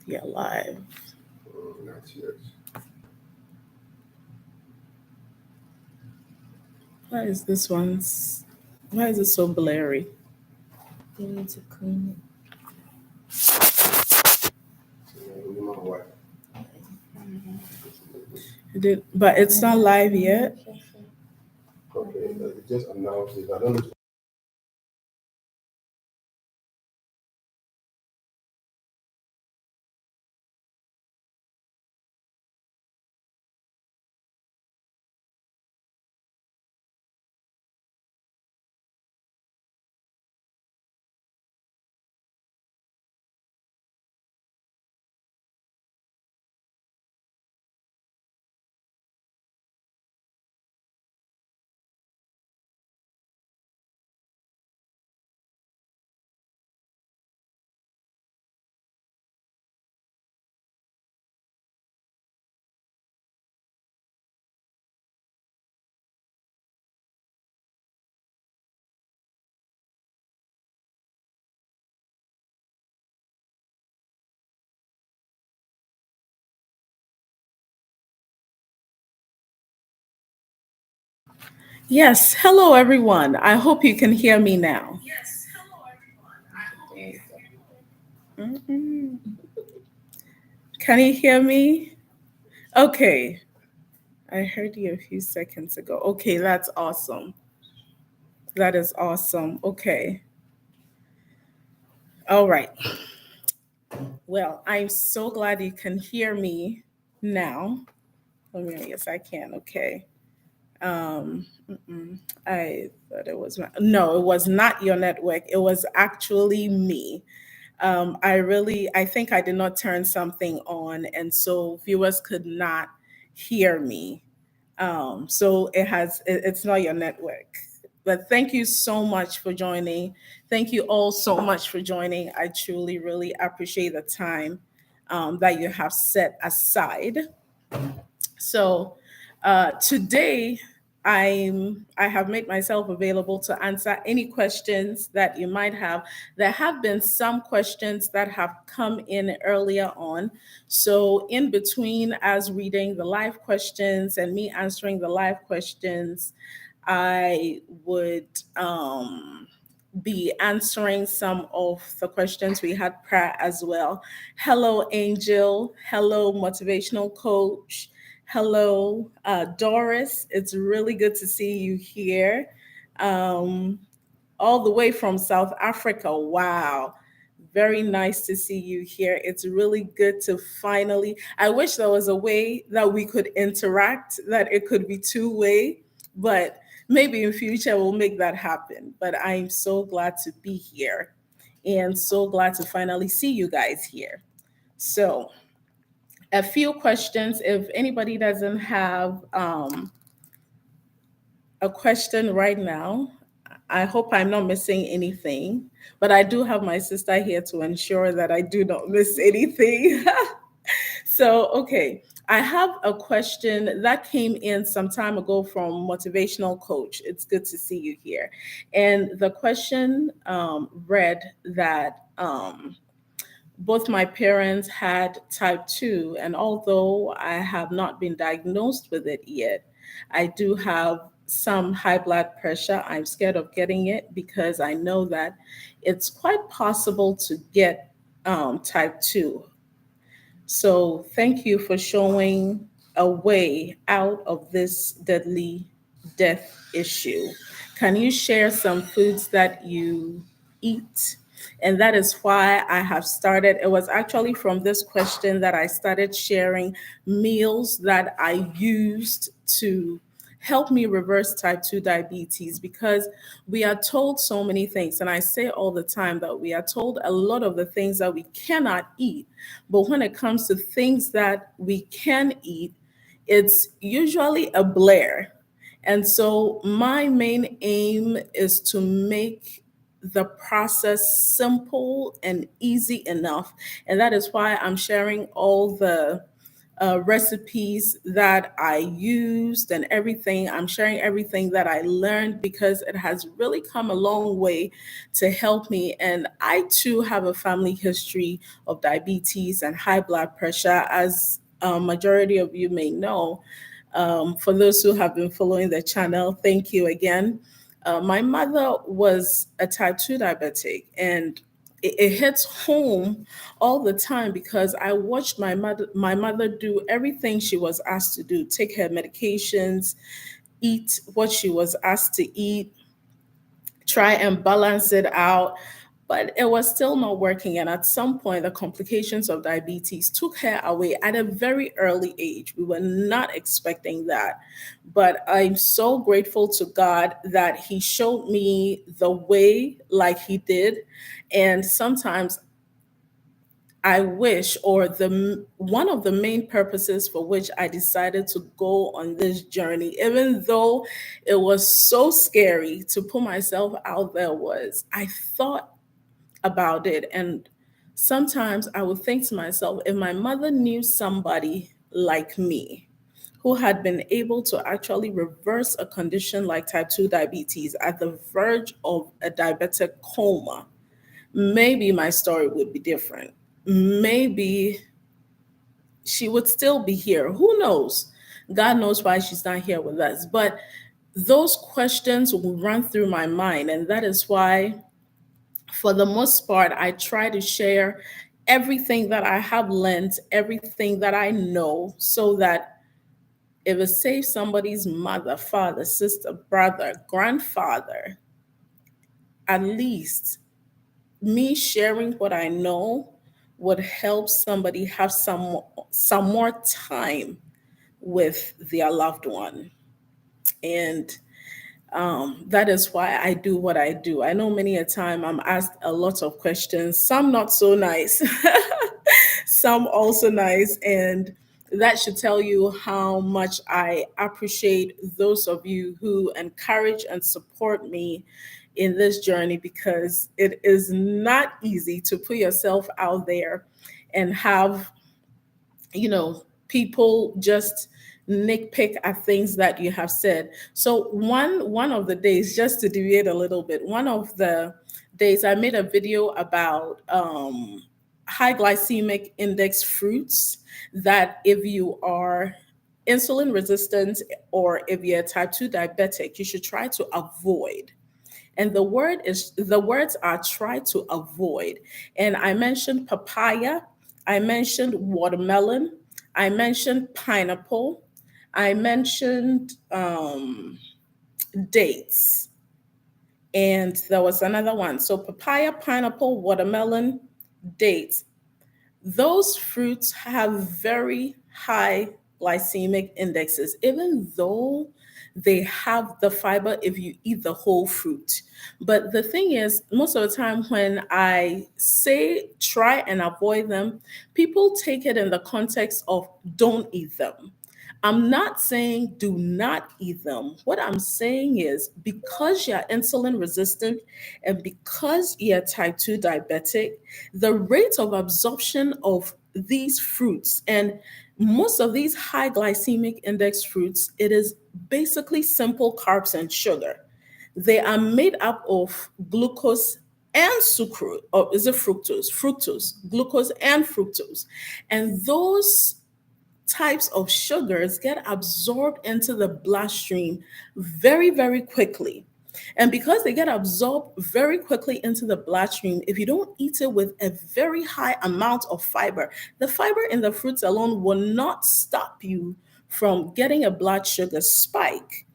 Yeah, live. Not yet. Why is this one's? Why is it so blurry? You need to clean You know what? it. But it's not live yet. Okay, it just announced it. I don't know. Yes. Hello, everyone. I hope you can hear me now. Mm-mm. Can you hear me? Okay. I heard you a few seconds ago. Okay, that's awesome. That is awesome. Okay. All right. Well, I'm so glad you can hear me now. Yes, I can. Okay. I thought it was no, it was not your network. It was actually me. I think I did not turn something on, and so viewers could not hear me. It's not your network. But thank you so much for joining. Thank you all so much for joining. I truly, really appreciate the time that you have set aside. Today I have made myself available to answer any questions that you might have. There have been some questions that have come in earlier on. So in between as reading the live questions and me answering the live questions, I would be answering some of the questions we had prior as well. Hello, Angel. Hello, motivational coach. Hello, Doris. It's really good to see you here. Um, all the way from South Africa. Wow. Very nice to see you here. It's really good to finally. I wish there was a way that we could interact, that it could be two-way, but maybe in future we'll make that happen. But I'm so glad to be here and so glad to finally see you guys here. So, a few questions. If anybody doesn't have a question right now, I hope I'm not missing anything, but I do have my sister here to ensure that I do not miss anything. Okay, I have a question that came in some time ago from Motivational Coach. It's good to see you here. And the question read that both my parents had type 2, and although I have not been diagnosed with it yet, I do have some high blood pressure. I'm scared of getting it because I know that it's quite possible to get type 2. So, thank you for showing a way out of this deadly death issue. Can you share some foods that you eat? And that is why I have started. It was actually from this question that I started sharing meals that I used to help me reverse type 2 diabetes, because we are told so many things. And I say all the time that we are told a lot of the things that we cannot eat. But when it comes to things that we can eat, it's usually a blur. And so my main aim is to make the process simple and easy enough. And that is why I'm sharing all the recipes that I used and everything. I'm sharing everything that I learned because it has really come a long way to help me. And I too have a family history of diabetes and high blood pressure, as a majority of you may know. For those who have been following the channel, thank you again. My mother was a type 2 diabetic, and it hits home all the time because I watched my mother do everything she was asked to do, take her medications, eat what she was asked to eat, try and balance it out. But it was still not working. And at some point, the complications of diabetes took her away at a very early age. We were not expecting that. But I'm so grateful to God that He showed me the way like He did. And sometimes I wish, or the one of the main purposes for which I decided to go on this journey, even though it was so scary to put myself out there, was I thought about it. And sometimes I would think to myself, if my mother knew somebody like me who had been able to actually reverse a condition like type 2 diabetes at the verge of a diabetic coma, maybe my story would be different. Maybe she would still be here. Who knows? God knows why she's not here with us. But those questions will run through my mind. And that is why, for the most part, I try to share everything that I have learned, everything that I know, so that if it saves somebody's mother, father, sister, brother, grandfather, at least me sharing what I know would help somebody have some more time with their loved one. And that is why I do what I do. I know many a time I'm asked a lot of questions, some not so nice, some also nice. And that should tell you how much I appreciate those of you who encourage and support me in this journey, because it is not easy to put yourself out there and have, people just nitpick at things that you have said. So one of the days, just to deviate a little bit, one of the days I made a video about high glycemic index fruits that if you are insulin resistant or if you're type 2 diabetic, you should try to avoid. And the words are try to avoid. And I mentioned papaya, I mentioned watermelon, I mentioned pineapple, I mentioned dates, and there was another one. So papaya, pineapple, watermelon, dates. Those fruits have very high glycemic indexes, even though they have the fiber if you eat the whole fruit. But the thing is, most of the time when I say try and avoid them, people take it in the context of don't eat them. I'm not saying do not eat them. What I'm saying is, because you're insulin resistant and because you're type 2 diabetic, the rate of absorption of these fruits, and most of these high glycemic index fruits, it is basically simple carbs and sugar. They are made up of glucose and sucrose, or is it fructose? Fructose, glucose and fructose. And those types of sugars get absorbed into the bloodstream very, very quickly. And because they get absorbed very quickly into the bloodstream, if you don't eat it with a very high amount of fiber, the fiber in the fruits alone will not stop you from getting a blood sugar spike.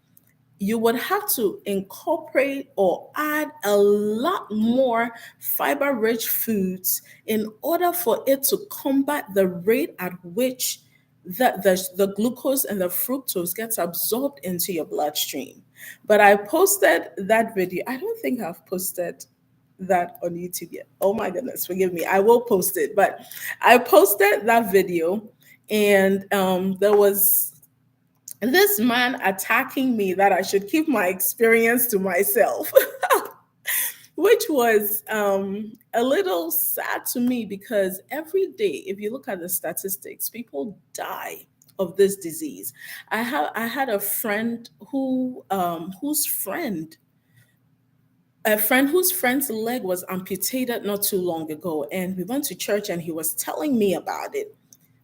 You would have to incorporate or add a lot more fiber rich foods in order for it to combat the rate at which the glucose and the fructose gets absorbed into your bloodstream. But I posted that video. I don't think I've posted that on YouTube yet. Oh my goodness, forgive me. I will post it. But I posted that video, and there was this man attacking me that I should keep my experience to myself. which was a little sad to me because every day, if you look at the statistics, people die of this disease. I had a friend whose friend's leg was amputated not too long ago, and we went to church and he was telling me about it.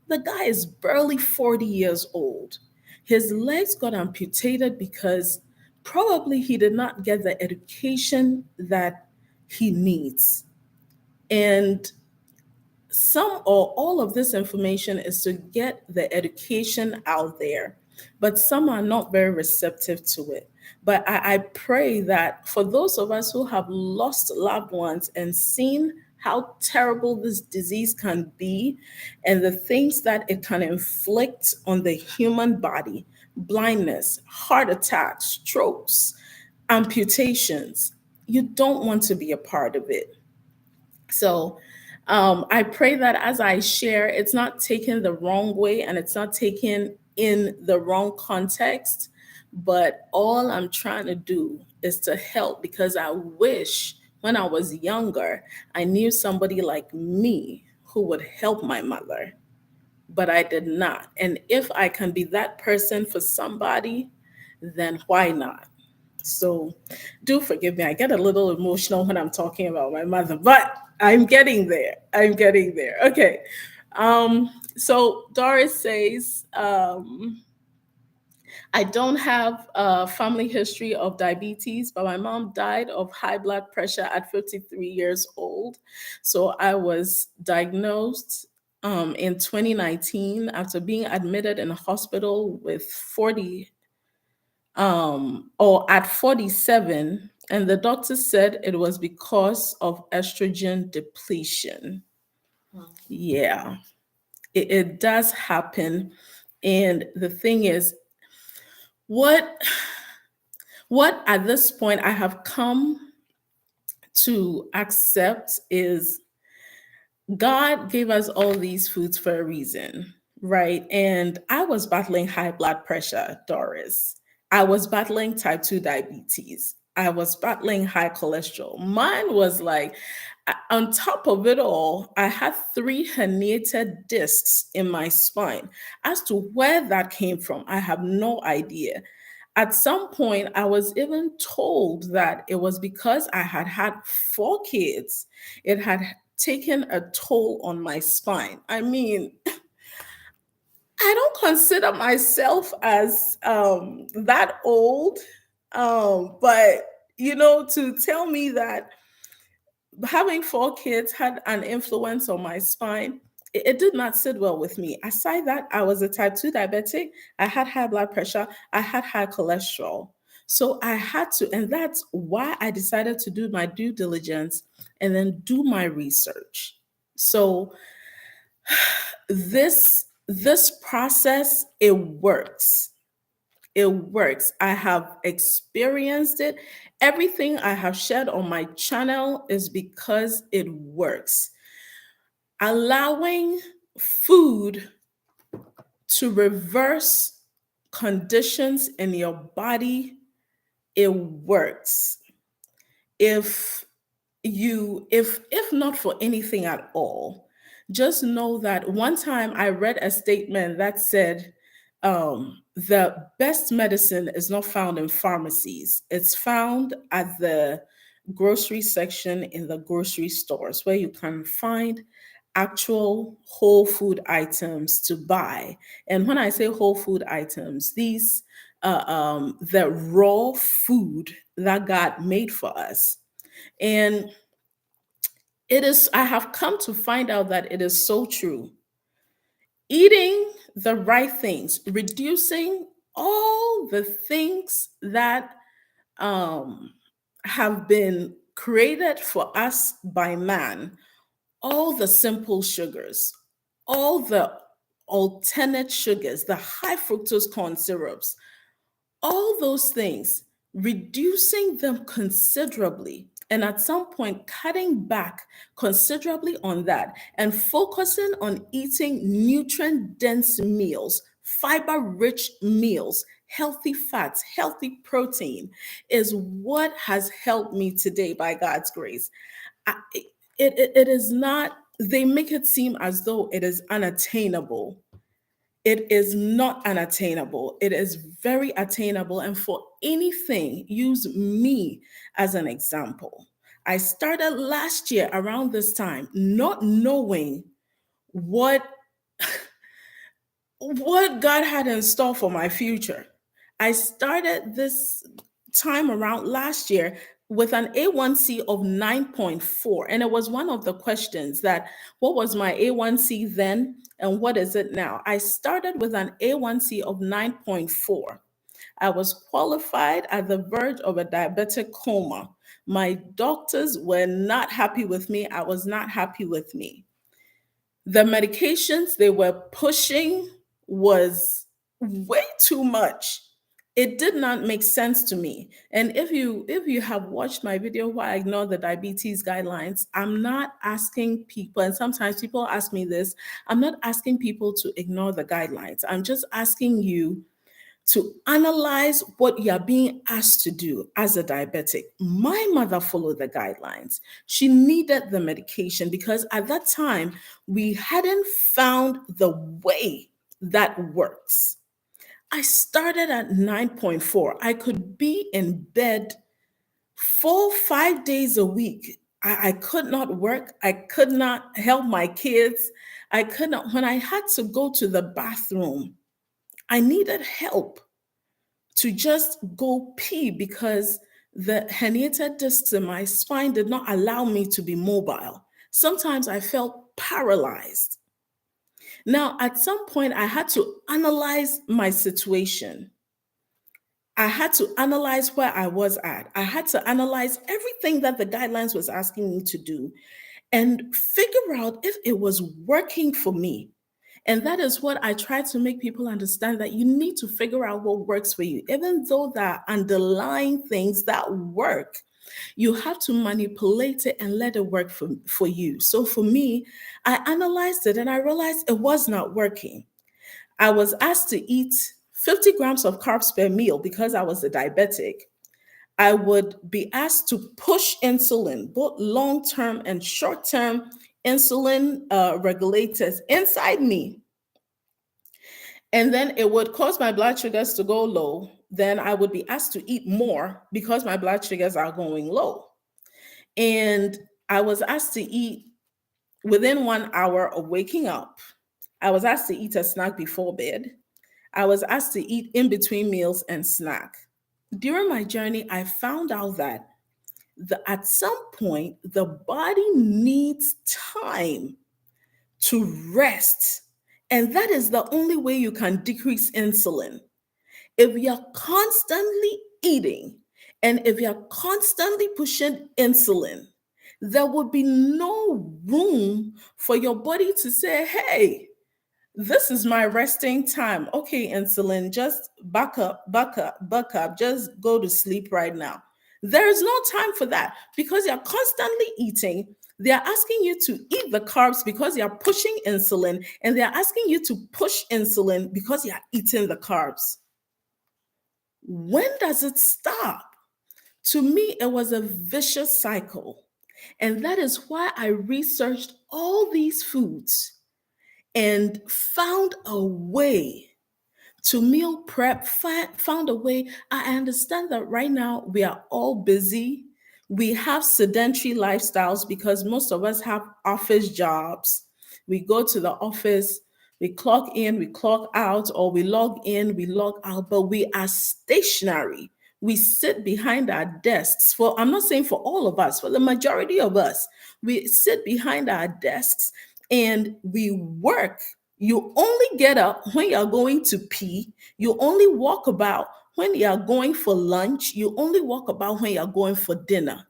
The guy is barely 40 years old. His legs got amputated because probably he did not get the education that he needs. And some or all of this information is to get the education out there, but some are not very receptive to it. But I pray that for those of us who have lost loved ones and seen how terrible this disease can be and the things that it can inflict on the human body, blindness, heart attacks, strokes, amputations, you don't want to be a part of it. So I pray that as I share, it's not taken the wrong way and it's not taken in the wrong context. But all I'm trying to do is to help because I wish when I was younger, I knew somebody like me who would help my mother, but I did not. And if I can be that person for somebody, then why not? So do forgive me. I get a little emotional when I'm talking about my mother, but I'm getting there. I'm getting there. Okay. So Doris says, I don't have a family history of diabetes, but my mom died of high blood pressure at 53 years old. So I was diagnosed in 2019 after being admitted in a hospital with 40 or at 47, and the doctor said it was because of estrogen depletion. Yeah, it does happen. And the thing is, what what at this point I have come to accept is God gave us all these foods for a reason, right? And I was battling high blood pressure, Doris. I was battling type 2 diabetes. I was battling high cholesterol. Mine was like, on top of it all, I had three herniated discs in my spine. As to where that came from, I have no idea. At some point, I was even told that it was because I had had four kids. It had taken a toll on my spine. I mean, I don't consider myself as that old, but to tell me that having four kids had an influence on my spine, it did not sit well with me. Aside that, I was a type 2 diabetic. I had high blood pressure. I had high cholesterol. So I had to, and that's why I decided to do my due diligence and then do my research. So this process, it works. It works. I have experienced it. Everything I have shared on my channel is because it works. Allowing food to reverse conditions in your body, it works. If if not for anything at all, just know that one time I read a statement that said the best medicine is not found in pharmacies, it's found at the grocery section in the grocery stores where you can find actual whole food items to buy. And when I say whole food items, these the raw food that God made for us. And I have come to find out that it is so true. Eating the right things, reducing all the things that um, have been created for us by man, all the simple sugars, all the alternate sugars, the high fructose corn syrups, all those things, reducing them considerably, and at some point cutting back considerably on that and focusing on eating nutrient dense meals, fiber rich meals, healthy fats, healthy protein is what has helped me today by God's grace. It is not, they make it seem as though it is unattainable. It is not unattainable. It is very attainable. And for anything, use me as an example. I started last year around this time, not knowing what what God had in store for my future. I started this time around last year with an A1C of 9.4. And it was one of the questions that, what was my A1C then and what is it now? I started with an A1C of 9.4. I was qualified at the verge of a diabetic coma. My doctors were not happy with me. I was not happy with me. The medications they were pushing was way too much. It did not make sense to me. And if you have watched my video where I ignore the diabetes guidelines, I'm not asking people, and sometimes people ask me this, I'm not asking people to ignore the guidelines. I'm just asking you to analyze what you're being asked to do as a diabetic. My mother followed the guidelines. She needed the medication because at that time, we hadn't found the way that works. I started at 9.4. I could be in bed 4, 5 days a week. I could not work. I could not help my kids. I could not, when I had to go to the bathroom, I needed help to just go pee because the herniated discs in my spine did not allow me to be mobile. Sometimes I felt paralyzed. Now, at some point, I had to analyze my situation. I had to analyze where I was at. I had to analyze everything that the guidelines was asking me to do and figure out if it was working for me. And that is what I try to make people understand, that you need to figure out what works for you. Even though there are underlying things that work, you have to manipulate it and let it work for you. So for me, I analyzed it and I realized it was not working. I was asked to eat 50 grams of carbs per meal because I was a diabetic. I would be asked to push insulin, both long term and short term insulin regulators inside me. And then it would cause my blood sugars to go low. Then I would be asked to eat more because my blood sugars are going low. And I was asked to eat within 1 hour of waking up. I was asked to eat a snack before bed. I was asked to eat in between meals and snack. During my journey, I found out that at some point, the body needs time to rest. And that is the only way you can decrease insulin. If you're constantly eating and if you're constantly pushing insulin, there would be no room for your body to say, hey, this is my resting time. Okay, insulin, just back up, back up, back up. Just go to sleep right now. There is no time for that because you're constantly eating. They're asking you to eat the carbs because you're pushing insulin, and they're asking you to push insulin because you're eating the carbs. When does it stop? To me, it was a vicious cycle. And that is why I researched all these foods and found a way to meal prep, found a way. I understand that right now we are all busy. We have sedentary lifestyles because most of us have office jobs. We go to the office, we clock in, we clock out, or we log in, we log out, but we are stationary. We sit behind our desks. For I'm not saying for all of us, for the majority of us, we sit behind our desks and we work. You only get up when you're going to pee. You only walk about when you're going for lunch. You only walk about when you're going for dinner.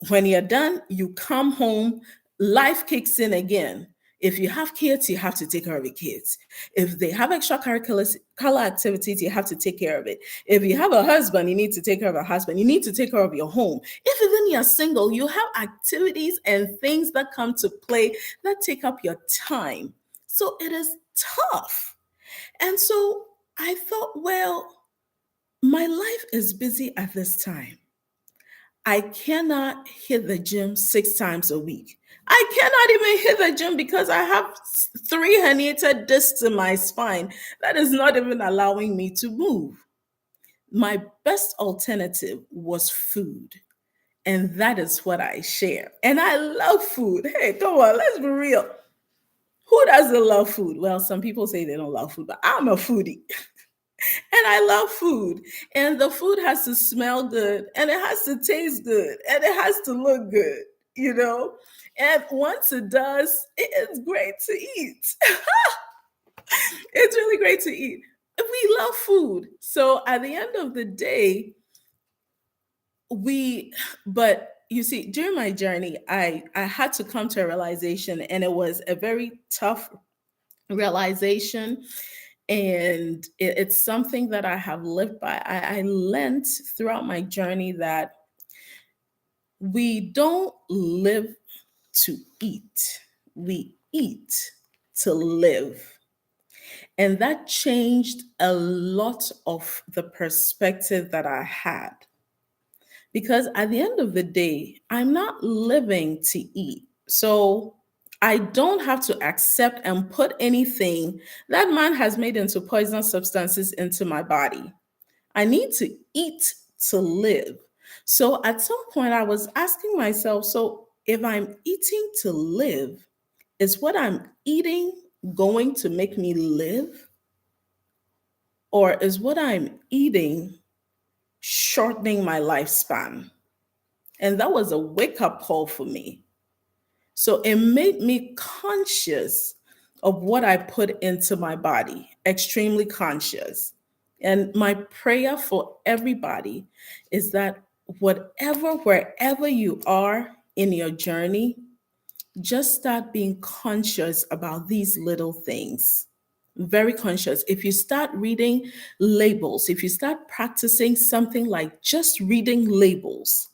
When you're done, you come home, life kicks in again. If you have kids, you have to take care of your kids. If they have extracurricular activities, you have to take care of it. If you have a husband, you need to take care of a husband. You need to take care of your home. If even you're single, you have activities and things that come to play that take up your time. So it is tough. And so I thought, well, my life is busy at this time. I cannot hit the gym 6 times a week. I cannot even hit the gym because I have three herniated discs in my spine. That is not even allowing me to move. My best alternative was food. And that is what I share. And I love food. Hey, come on, let's be real. Who doesn't love food? Well, some people say they don't love food, but I'm a foodie. And I love food. And the food has to smell good and it has to taste good and it has to look good, you know? And once it does, it is great to eat. It's really great to eat. We love food. So at the end of the day, we but you see, during my journey, I had to come to a realization, and it was a very tough realization, and it's something that I have lived by. I learned throughout my journey that we don't live to eat, we eat to live. And that changed a lot of the perspective that I had. Because at the end of the day, I'm not living to eat. So I don't have to accept and put anything that man has made into poisonous substances into my body. I need to eat to live. So at some point, I was asking myself, so if I'm eating to live, is what I'm eating going to make me live? Or is what I'm eating shortening my lifespan? And that was a wake up call for me. So it made me conscious of what I put into my body, extremely conscious. And my prayer for everybody is that whatever, wherever you are in your journey, just start being conscious about these little things. Very conscious. If you start reading labels, if you start practicing something like just reading labels,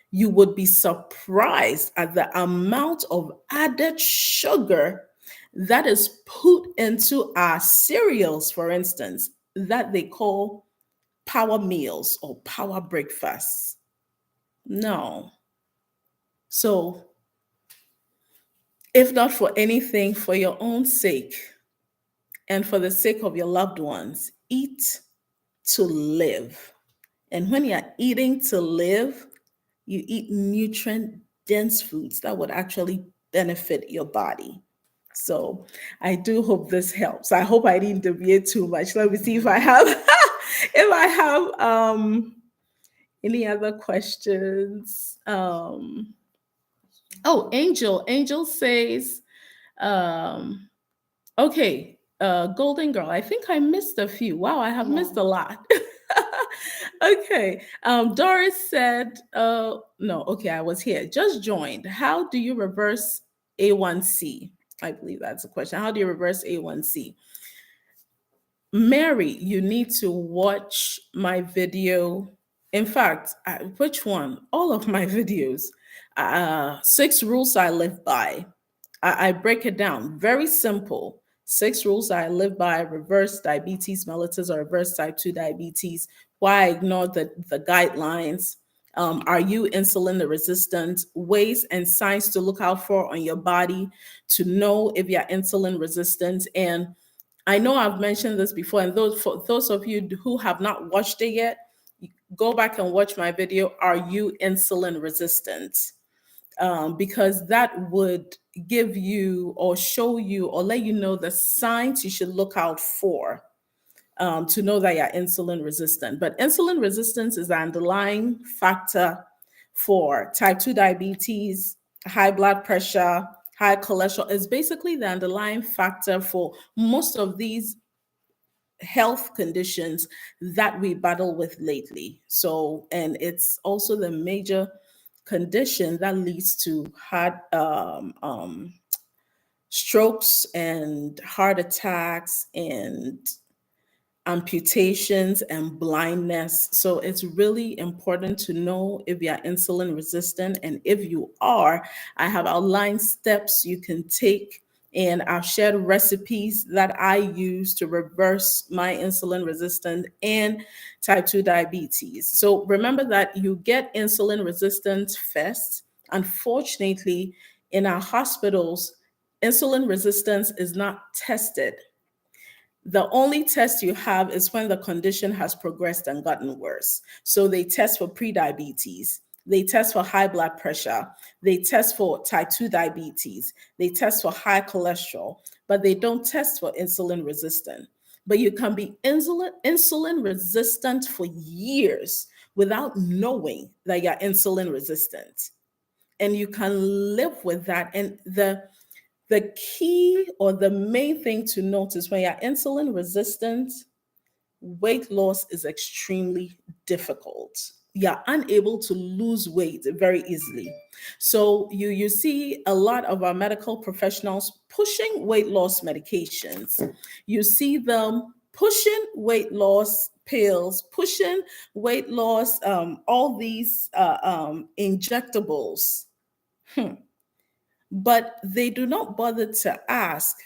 you would be surprised at the amount of added sugar that is put into our cereals, for instance, that they call power meals or power breakfasts. No. So, if not for anything, for your own sake and for the sake of your loved ones, eat to live. And when you're eating to live, you eat nutrient dense foods that would actually benefit your body. So I do hope this helps. I hope I didn't deviate too much. Let me see if I have if I have any other questions. Oh, Angel says, um, okay, Golden Girl. I think I missed a few. Wow, I have Yeah. missed a lot. Okay. Doris said, no, okay, I was here. Just joined. How do you reverse A1C? I believe that's a question. How do you reverse A1C? Mary, you need to watch my video. In fact, which one? All of my videos. Six rules I live by. I break it down. Very simple. Six rules I live by: reverse diabetes mellitus or reverse type 2 diabetes. Why I ignore the guidelines. Are you insulin resistant? Ways and signs to look out for on your body to know if you're insulin resistant. And I know I've mentioned this before, and for those of you who have not watched it yet, go back and watch my video. Are you insulin resistant? Because that would give you or show you or let you know the signs you should look out for, to know that you're insulin resistant. But insulin resistance is the underlying factor for type 2 diabetes, high blood pressure, high cholesterol. Is basically the underlying factor for most of these health conditions that we battle with lately. So, and it's also the major condition that leads to heart strokes and heart attacks and amputations and blindness. So it's really important to know if you're insulin resistant. And if you are, I have outlined steps you can take And I've shared recipes that I use to reverse my insulin resistance and type 2 diabetes. So remember that you get insulin resistance first. Unfortunately, in our hospitals, insulin resistance is not tested. The only test you have is when the condition has progressed and gotten worse. So they test for prediabetes, they test for high blood pressure, they test for type 2 diabetes, they test for high cholesterol, but they don't test for insulin resistant. But you can be insulin resistant for years without knowing that you're insulin resistant. And you can live with that. And the key or the main thing to notice when you're insulin resistant, weight loss is extremely difficult. You're unable to lose weight very easily. So you see a lot of our medical professionals pushing weight loss medications. You see them pushing weight loss pills, pushing weight loss, all these injectables. Hmm. But they do not bother to ask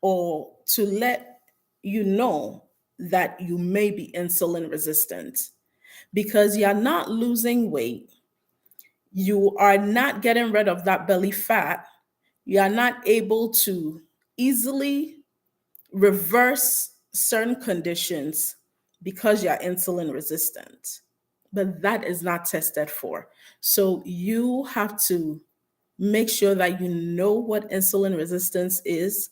or to let you know that you may be insulin resistant because you're not losing weight. You are not getting rid of that belly fat. You are not able to easily reverse certain conditions because you're insulin resistant. But that is not tested for. So you have to make sure that you know what insulin resistance is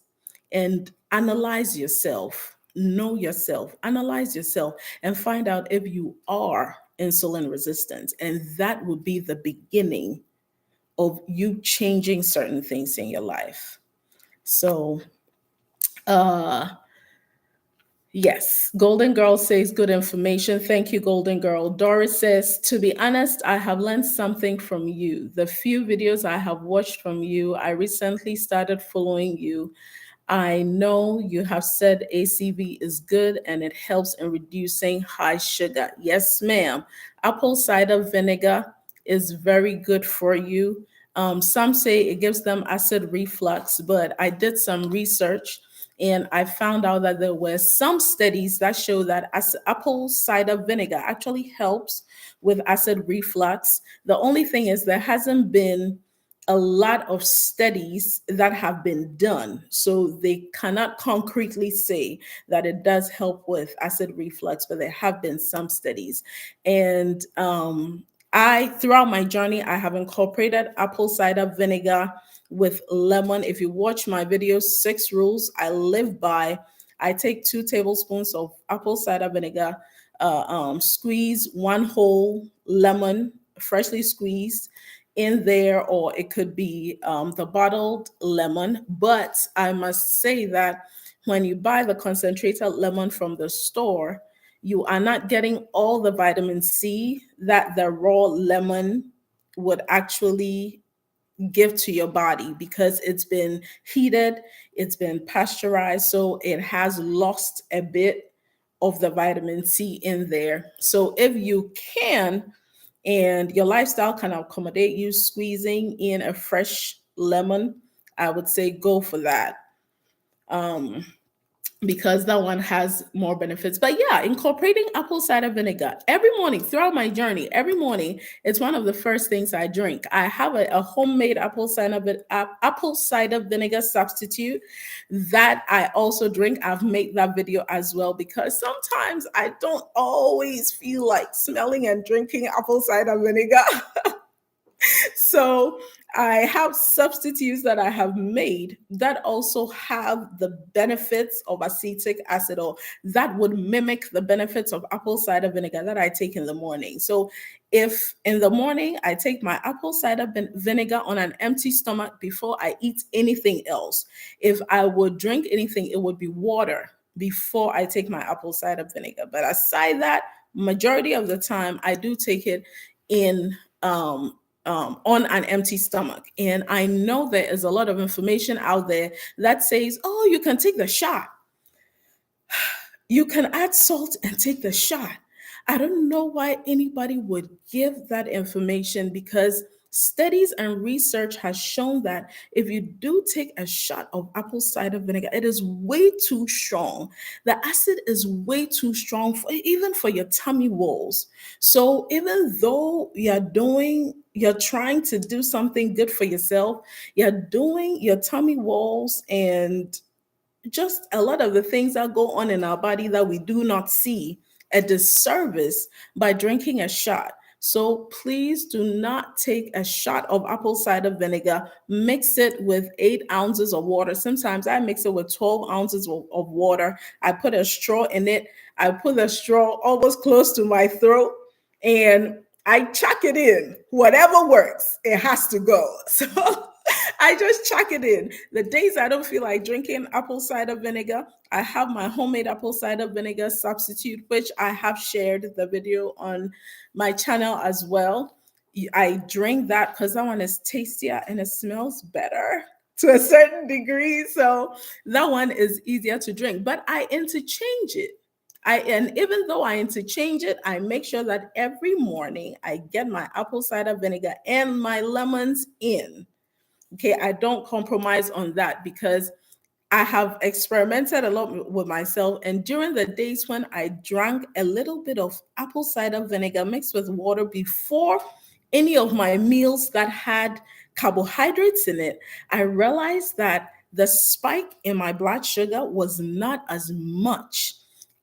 and analyze yourself, know yourself, analyze yourself, and find out if you are insulin resistant. And that will be the beginning of you changing certain things in your life. So, uh, yes, Golden Girl says good information. Thank you, Golden Girl. Doris says, to be honest, I have learned something from you. The few videos I have watched from you, I recently started following you. I know you have said ACV is good and it helps in reducing high sugar. Yes, ma'am. Apple cider vinegar is very good for you. Some say it gives them acid reflux, but I did some research and I found out that there were some studies that show that apple cider vinegar actually helps with acid reflux. The only thing is there hasn't been a lot of studies that have been done. So they cannot concretely say that it does help with acid reflux, but there have been some studies. And throughout my journey, I have incorporated apple cider vinegar with lemon. If you watch my video, 6 rules I live by, I take 2 tablespoons of apple cider vinegar, squeeze one whole lemon, freshly squeezed, in there, or it could be the bottled lemon. But I must say that when you buy the concentrated lemon from the store, you are not getting all the vitamin C that the raw lemon would actually give to your body because it's been heated, it's been pasteurized, so it has lost a bit of the vitamin C in there. So if you can, and your lifestyle can accommodate you squeezing in a fresh lemon, I would say go for that. Um, because that one has more benefits. But yeah, incorporating apple cider vinegar every morning throughout my journey, every morning, it's one of the first things I drink. I have a homemade apple cider vinegar substitute that I also drink. I've made that video as well because sometimes I don't always feel like smelling and drinking apple cider vinegar. So I have substitutes that I have made that also have the benefits of acetic acid, or that would mimic the benefits of apple cider vinegar that I take in the morning. So if in the morning I take my apple cider vinegar on an empty stomach before I eat anything else, if I would drink anything, it would be water before I take my apple cider vinegar. But aside that, majority of the time I do take it in on an empty stomach. And I know there is a lot of information out there that says, oh, you can take the shot. You can add salt and take the shot. I don't know why anybody would give that information because Studies and research has shown that if you do take a shot of apple cider vinegar, it is way too strong. The acid is way too strong for even for your tummy walls. So even though you're trying to do something good for yourself, you're doing your tummy walls and just a lot of the things that go on in our body that we do not see a disservice by drinking a shot. So please do not take a shot of apple cider vinegar, mix it with 8 ounces of water. Sometimes I mix it with 12 ounces of water. I put a straw in it. I put the straw almost close to my throat and I chuck it in. Whatever works, it has to go. So I just chuck it in. The days I don't feel like drinking apple cider vinegar, I have my homemade apple cider vinegar substitute, which I have shared the video on my channel as well. I drink that because that one is tastier and it smells better to a certain degree. So that one is easier to drink, but I interchange it. And even though I interchange it, I make sure that every morning I get my apple cider vinegar and my lemons in. Okay, I don't compromise on that because I have experimented a lot with myself. And during the days when I drank a little bit of apple cider vinegar mixed with water before any of my meals that had carbohydrates in it, I realized that the spike in my blood sugar was not as much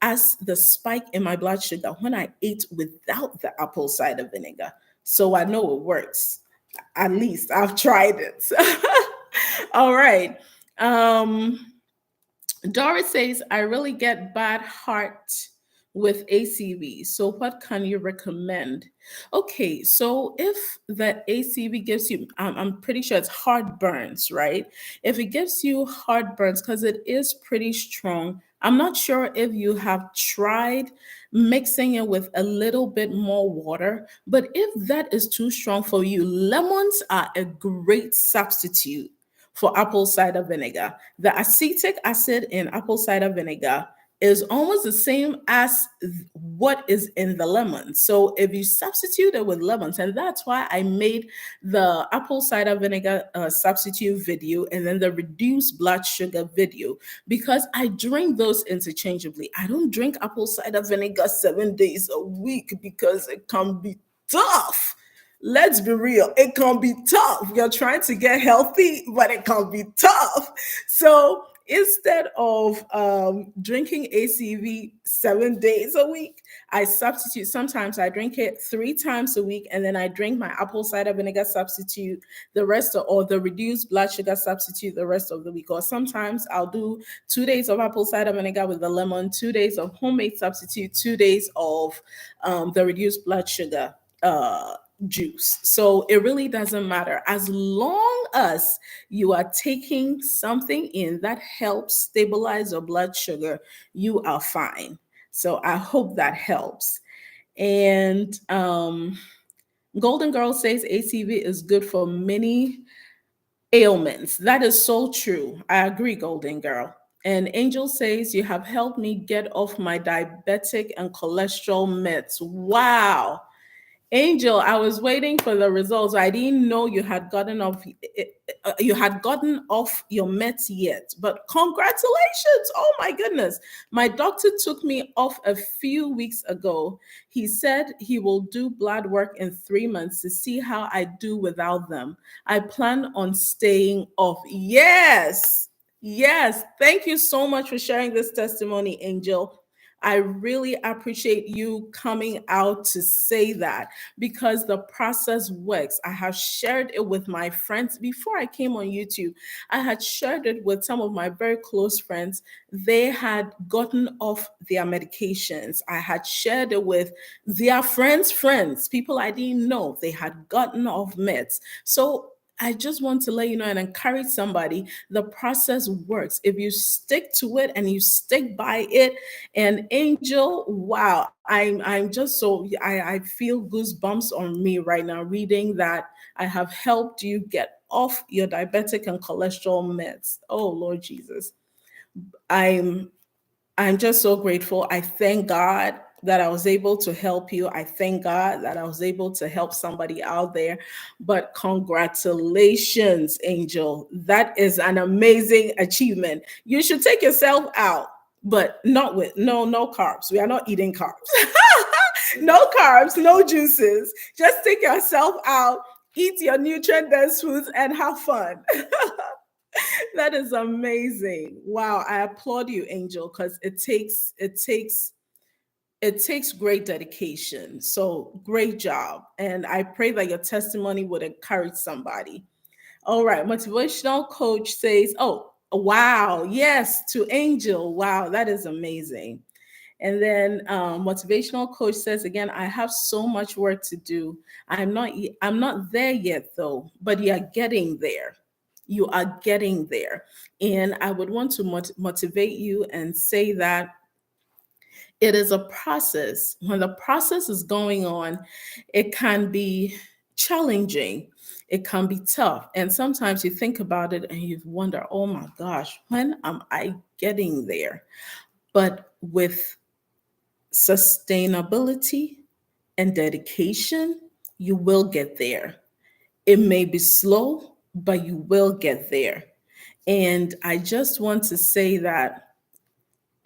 as the spike in my blood sugar when I ate without the apple cider vinegar. So I know it works. At least I've tried it. All right. Um, Doris says, I really get bad heart with ACV. So, what can you recommend? Okay, so if the ACV gives you, I'm pretty sure it's heartburns, right? If it gives you heartburns, because it is pretty strong, I'm not sure if you have tried mixing it with a little bit more water, but if that is too strong for you, lemons are a great substitute for apple cider vinegar. The acetic acid in apple cider vinegar is almost the same as what is in the lemon. So if you substitute it with lemons, and that's why I made the apple cider vinegar substitute video and then the reduced blood sugar video, because I drink those interchangeably. I don't drink apple cider vinegar 7 days a week because it can be tough. Let's be real, it can be tough. You're trying to get healthy, but it can be tough. So instead of drinking ACV 7 days a week, I substitute. Sometimes I drink it 3 times a week, and then I drink my apple cider vinegar substitute or the reduced blood sugar substitute the rest of the week. Or sometimes I'll do 2 days of apple cider vinegar with the lemon, 2 days of homemade substitute, 2 days of the reduced blood sugar juice. So it really doesn't matter. As long as you are taking something in that helps stabilize your blood sugar, you are fine. So I hope that helps. And Golden Girl says ACV is good for many ailments. That is so true. I agree, Golden Girl. And Angel says, you have helped me get off my diabetic and cholesterol meds. Wow. Angel, I was waiting for the results. I didn't know you had gotten off your meds yet. But congratulations. Oh my goodness. My doctor took me off a few weeks ago. He said he will do blood work in 3 months to see how I do without them. I plan on staying off. Yes. Yes. Thank you so much for sharing this testimony, Angel. I really appreciate you coming out to say that because the process works. I have shared it with my friends before I came on YouTube. I had shared it with some of my very close friends. They had gotten off their medications. I had shared it with their friends, people I didn't know. They had gotten off meds. So I just want to let you know and encourage somebody the process works. If you stick to it and you stick by it, and Angel, wow, I'm just so I feel goosebumps on me right now reading that I have helped you get off your diabetic and cholesterol meds. Oh Lord Jesus. I'm I'm just so grateful. I thank God. that I was able to help you. I thank God that I was able to help somebody out there. But congratulations, Angel. That is an amazing achievement. You should take yourself out, but not with no carbs. We are not eating carbs. No carbs, no juices. Just take yourself out, eat your nutrient dense foods, and have fun. That is amazing. Wow, I applaud you, Angel, because it takes great dedication. So great job. And I pray that your testimony would encourage somebody. All right. Motivational coach says, oh, wow. Yes, to Angel. Wow. That is amazing. And then motivational coach says again, I have so much work to do. I'm not there yet though, but you are getting there. You are getting there. And I would want to motivate you and say that it is a process. When the process is going on, it can be challenging. It can be tough. And sometimes you think about it and you wonder, oh my gosh, when am I getting there? But with sustainability and dedication, you will get there. It may be slow, but you will get there. And I just want to say that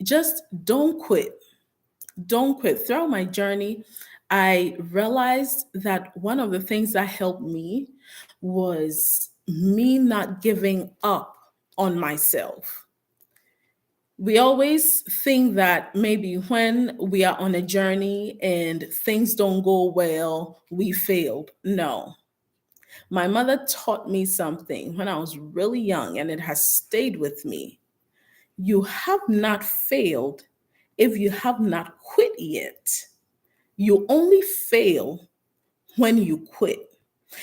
just don't quit. Don't quit. Throughout my journey, I realized that one of the things that helped me was me not giving up on myself. We always think that maybe when we are on a journey and things don't go well, we failed. No. My mother taught me something when I was really young, and it has stayed with me. You have not failed if you have not quit yet. You only fail when you quit.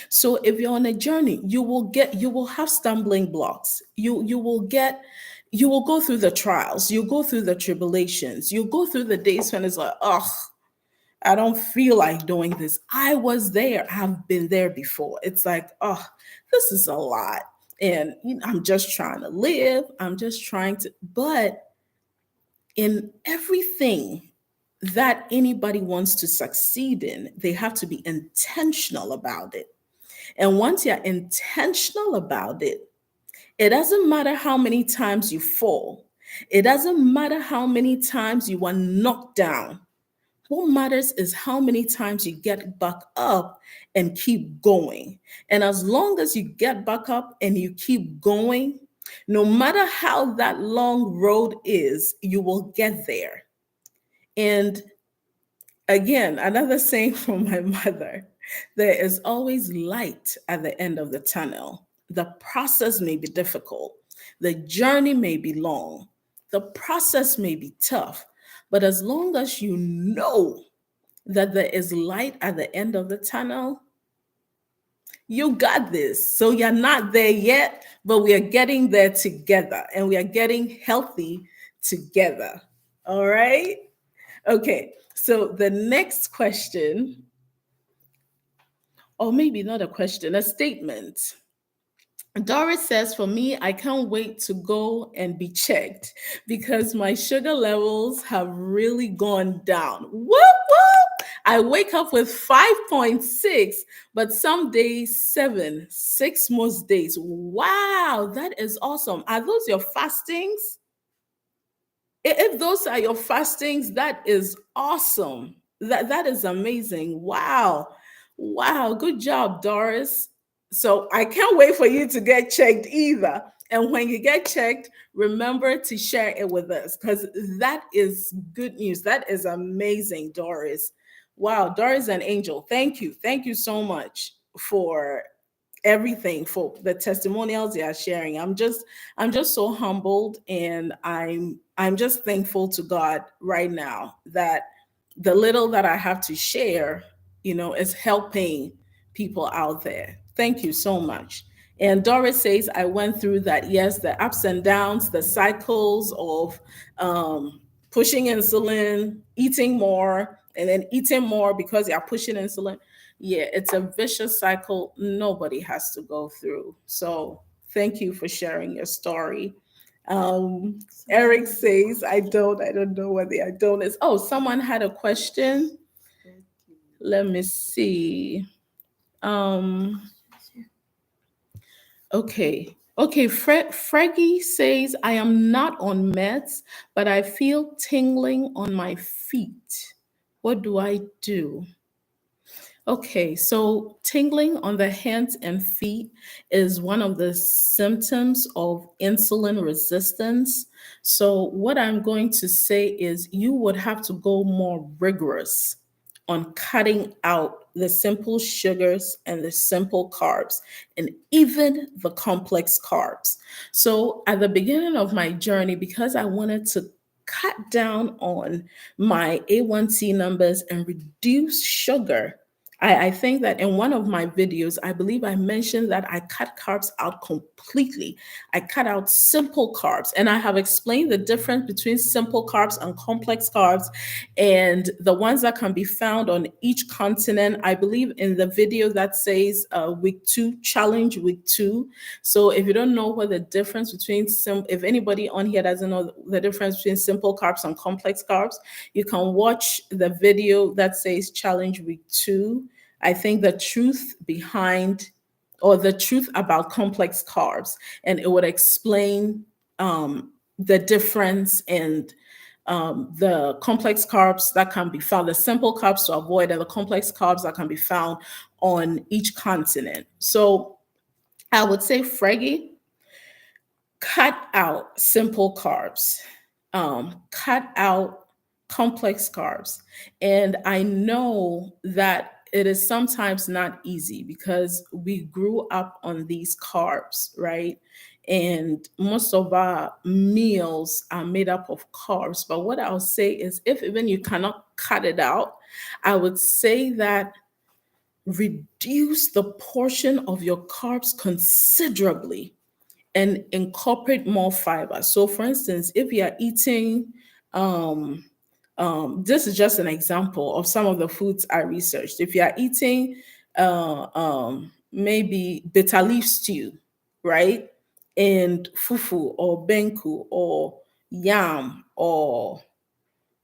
So if you're on a journey, you will have stumbling blocks. You will go through the trials, you go through the tribulations, you go through the days when it's like, oh, I don't feel like doing this. I was there. I've been there before. It's like, oh, this is a lot. And I'm just trying to live. I'm just trying to, but in everything that anybody wants to succeed in, they have to be intentional about it. And once you're intentional about it, it doesn't matter how many times you fall. It doesn't matter how many times you are knocked down. What matters is how many times you get back up and keep going. And as long as you get back up and you keep going, no matter how that long road is, you will get there. And again, another saying from my mother, there is always light at the end of the tunnel. The process may be difficult, the journey may be long, the process may be tough, but as long as you know that there is light at the end of the tunnel, you got this. So you're not there yet, but we are getting there together and we are getting healthy together. All right. Okay. So the next question, or maybe not a question, a statement. Doris says, for me, I can't wait to go and be checked because my sugar levels have really gone down. Whoop, whoop. I wake up with 5.6, but some days 7, 6 most days. Wow, that is awesome. Are those your fastings? If those are your fastings, that is awesome. That is amazing. Wow. Wow. Good job, Doris. So I can't wait for you to get checked either. And when you get checked, remember to share it with us because that is good news. That is amazing, Doris. Wow, Doris and Angel, thank you. Thank you so much for everything, for the testimonials they are sharing. I'm just so humbled, and I'm just thankful to God right now that the little that I have to share, is helping people out there. Thank you so much. And Doris says, I went through that. Yes, the ups and downs, the cycles of pushing insulin, eating more, and then eating more because you're pushing insulin. Yeah, it's a vicious cycle nobody has to go through. So thank you for sharing your story. Um, Eric says, I don't know what the I don't is. Oh, someone had a question. Let me see. Um, okay. Okay, Freggy says, I am not on meds, but I feel tingling on my feet. What do I do? Okay, so tingling on the hands and feet is one of the symptoms of insulin resistance. So, what I'm going to say is you would have to go more rigorous on cutting out the simple sugars and the simple carbs and even the complex carbs. So, at the beginning of my journey, because I wanted to cut down on my A1C numbers and reduce sugar, I think that in one of my videos, I believe I mentioned that I cut carbs out completely. I cut out simple carbs, and I have explained the difference between simple carbs and complex carbs and the ones that can be found on each continent. I believe in the video that says week two, challenge week two. So if you don't know what the difference between if anybody on here doesn't know the difference between simple carbs and complex carbs, you can watch the video that says challenge week two. I think the truth behind or the truth about complex carbs, and it would explain the difference and the complex carbs that can be found, the simple carbs to avoid, and the complex carbs that can be found on each continent. So I would say, Freggy, cut out simple carbs, cut out complex carbs. And I know that it is sometimes not easy because we grew up on these carbs, right? And most of our meals are made up of carbs. But what I'll say is, if even you cannot cut it out, I would say that reduce the portion of your carbs considerably and incorporate more fiber. So, for instance, if you are eating, um, this is just an example of some of the foods I researched. If you are eating maybe bitter leaf stew, right, and fufu or benku or yam or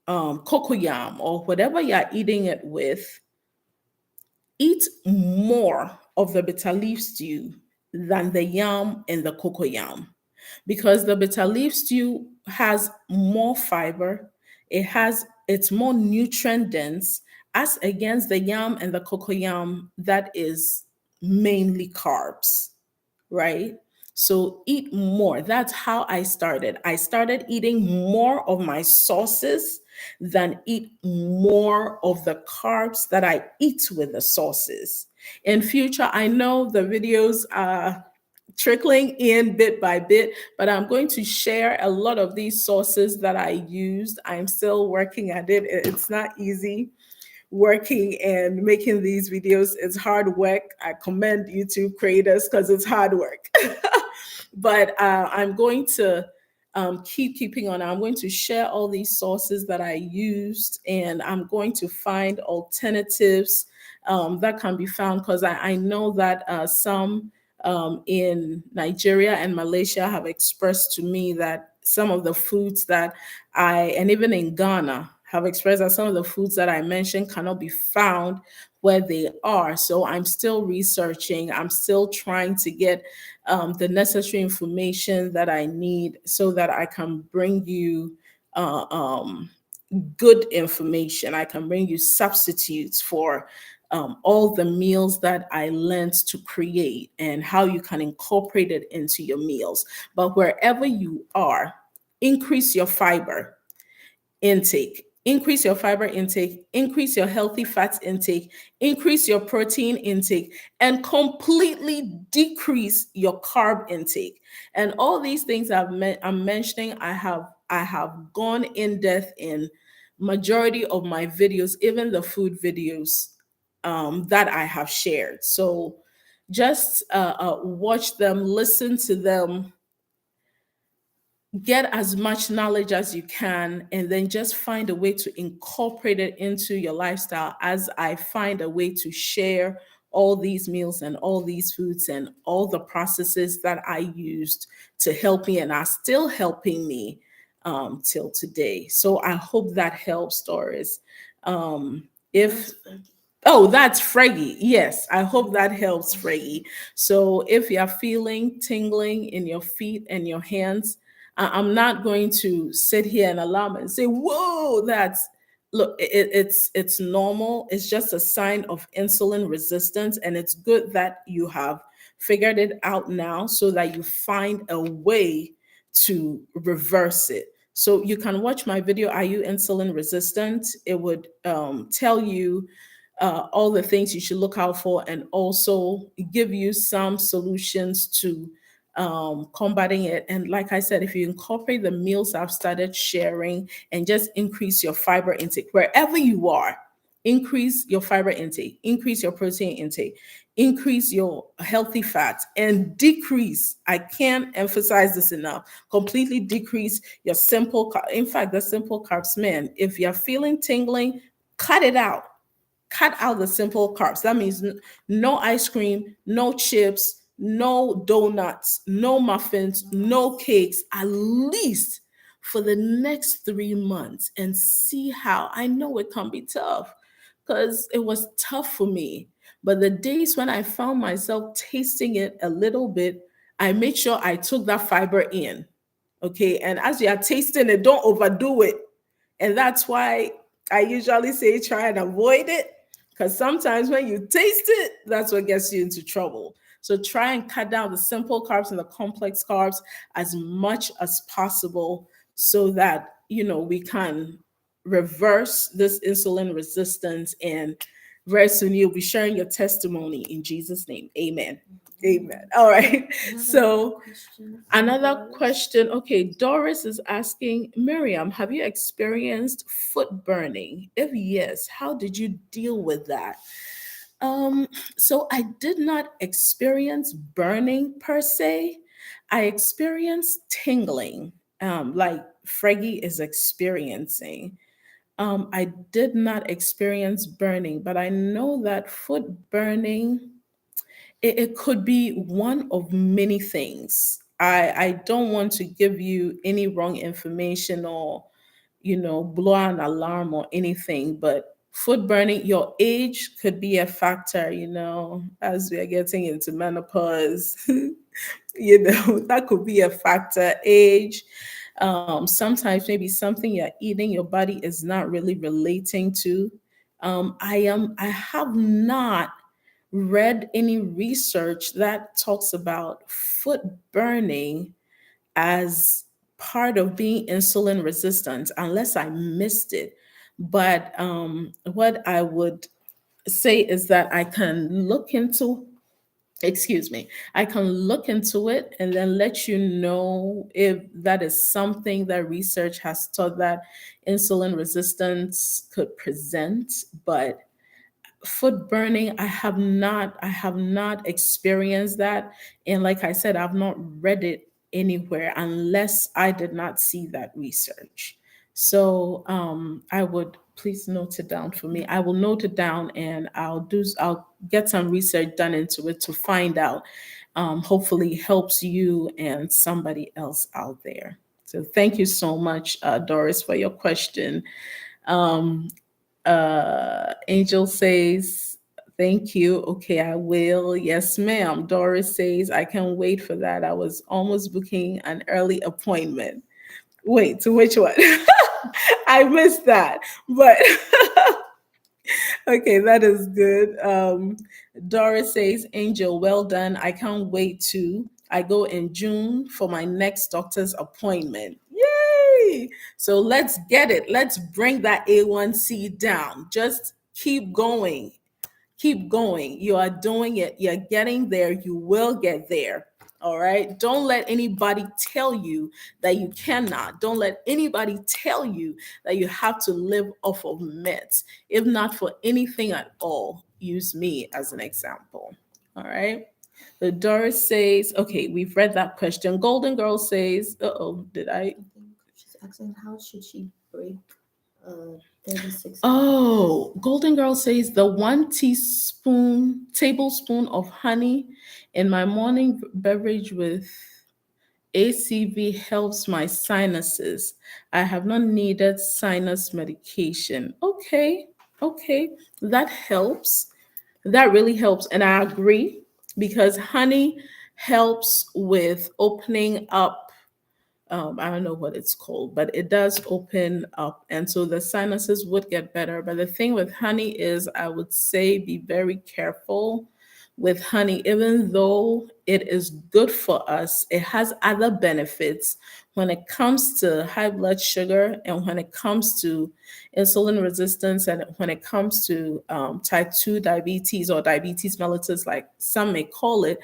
cocoyam or whatever you're eating it with, eat more of the bitter leaf stew than the yam and the cocoyam because the bitter leaf stew has more fiber, it's more nutrient dense as against the yam and the cocoyam that is mainly carbs, right? So eat more. That's how I started. I started eating more of my sauces than eat more of the carbs that I eat with the sauces. In future, I know the videos are trickling in bit by bit, but I'm going to share a lot of these sources that I used. I'm still working at it. It's not easy working and making these videos. It's hard work. I commend YouTube creators because it's hard work. But I'm going to keeping on. I'm going to share all these sources that I used, and I'm going to find alternatives that can be found because I know that some in Nigeria and Malaysia have expressed to me that some of the foods that and even in Ghana, have expressed that some of the foods that I mentioned cannot be found where they are. So I'm still researching, I'm still trying to get the necessary information that I need so that I can bring you uh, um, good information. I can bring you substitutes for all the meals that I learned to create and how you can incorporate it into your meals. But wherever you are, increase your fiber intake. Increase your fiber intake, increase your healthy fats intake, increase your protein intake, and completely decrease your carb intake. And all these things I'm mentioning, I have gone in depth in majority of my videos, even the food videos that I have shared. So just watch them, listen to them, get as much knowledge as you can, and then just find a way to incorporate it into your lifestyle as I find a way to share all these meals and all these foods and all the processes that I used to help me and are still helping me till today. So I hope that helps, Doris. If Oh, that's Freggy. Yes, I hope that helps, Freggy. So if you're feeling tingling in your feet and your hands, I'm not going to sit here and alarm and say, "Whoa, that's look." It's normal. It's just a sign of insulin resistance, and it's good that you have figured it out now, so that you find a way to reverse it. So you can watch my video. Are you insulin resistant? It would tell you all the things you should look out for and also give you some solutions to combating it. And like I said, if you incorporate the meals I've started sharing and just increase your fiber intake wherever you are, increase your fiber intake, increase your protein intake, increase your healthy fats, and decrease, I can't emphasize this enough, completely decrease your in fact, the simple carbs, man, if you're feeling tingling, cut it out. Cut out the simple carbs. That means no ice cream, no chips, no donuts, no muffins, no cakes, at least for the next 3 months, and see how. I know it can be tough because it was tough for me. But the days when I found myself tasting it a little bit, I made sure I took that fiber in. Okay. And as you are tasting it, don't overdo it. And that's why I usually say try and avoid it, because sometimes when you taste it, that's what gets you into trouble. So try and cut down the simple carbs and the complex carbs as much as possible so that, we can reverse this insulin resistance. And very soon you'll be sharing your testimony in Jesus' name. Amen. Amen. All right. So another question. Okay, Doris is asking, Miriam, have you experienced foot burning? If yes, how did you deal with that? Um, so I did not experience burning per se. I experienced tingling, like Freggy is experiencing. I did not experience burning, but I know that foot burning, it could be one of many things. I don't want to give you any wrong information or, blow an alarm or anything, but food burning, your age could be a factor, as we are getting into menopause, that could be a factor. Age, sometimes maybe something you're eating, your body is not really relating to. I have not read any research that talks about foot burning as part of being insulin resistant, unless I missed it. But what I would say is that I can look into it and then let you know if that is something that research has taught that insulin resistance could present. But foot burning, I have not experienced that. And like I said, I've not read it anywhere unless I did not see that research. So I would, please note it down for me. I will note it down and I'll get some research done into it to find out. Hopefully helps you and somebody else out there. So thank you so much, Doris, for your question. um, Angel says, thank you. Okay, I will. Yes, ma'am. Doris says, I can't wait for that. I was almost booking an early appointment. Wait, to which one? I missed that. But okay, that is good. Doris says, Angel, well done. I can't wait to. I go in June for my next doctor's appointment. Yay! So let's get it. Let's bring that A1C down. Just keep going. Keep going. You are doing it. You're getting there. You will get there. All right. Don't let anybody tell you that you cannot. Don't let anybody tell you that you have to live off of meds. If not for anything at all, use me as an example. All right. So Doris says, okay, we've read that question. Golden Girl says, uh oh, did I? She's asking how should she break? 36 grams. Oh, Golden Girl says the 1 tablespoon of honey in my morning beverage with ACV helps my sinuses. I have not needed sinus medication. Okay, okay, that helps. That really helps. And I agree because honey helps with opening up, I don't know what it's called, but it does open up. And so the sinuses would get better. But the thing with honey is, I would say be very careful with honey, even though it is good for us, it has other benefits when it comes to high blood sugar and when it comes to insulin resistance and when it comes to type 2 diabetes or diabetes mellitus, like some may call it.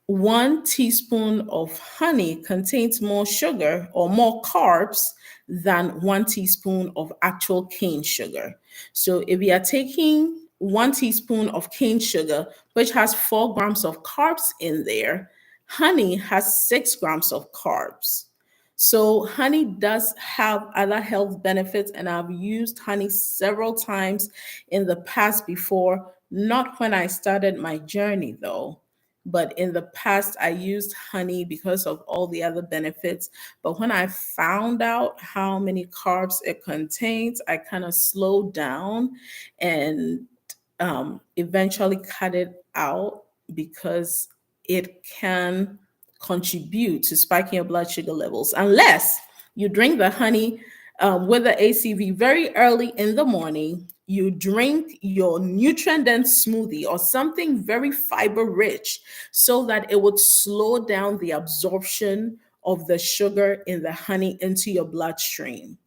1 teaspoon of honey contains more sugar or more carbs than 1 teaspoon of actual cane sugar. So if you are taking 1 teaspoon of cane sugar, which has 4 grams of carbs in there, honey has 6 grams of carbs. So honey does have other health benefits, and I've used honey several times in the past before, not when I started my journey though, but in the past I used honey because of all the other benefits. But when I found out how many carbs it contains, I kind of slowed down and eventually cut it out because it can contribute to spiking your blood sugar levels unless you drink the honey with the ACV very early in the morning. You drink your nutrient dense smoothie or something very fiber rich so that it would slow down the absorption of the sugar in the honey into your bloodstream.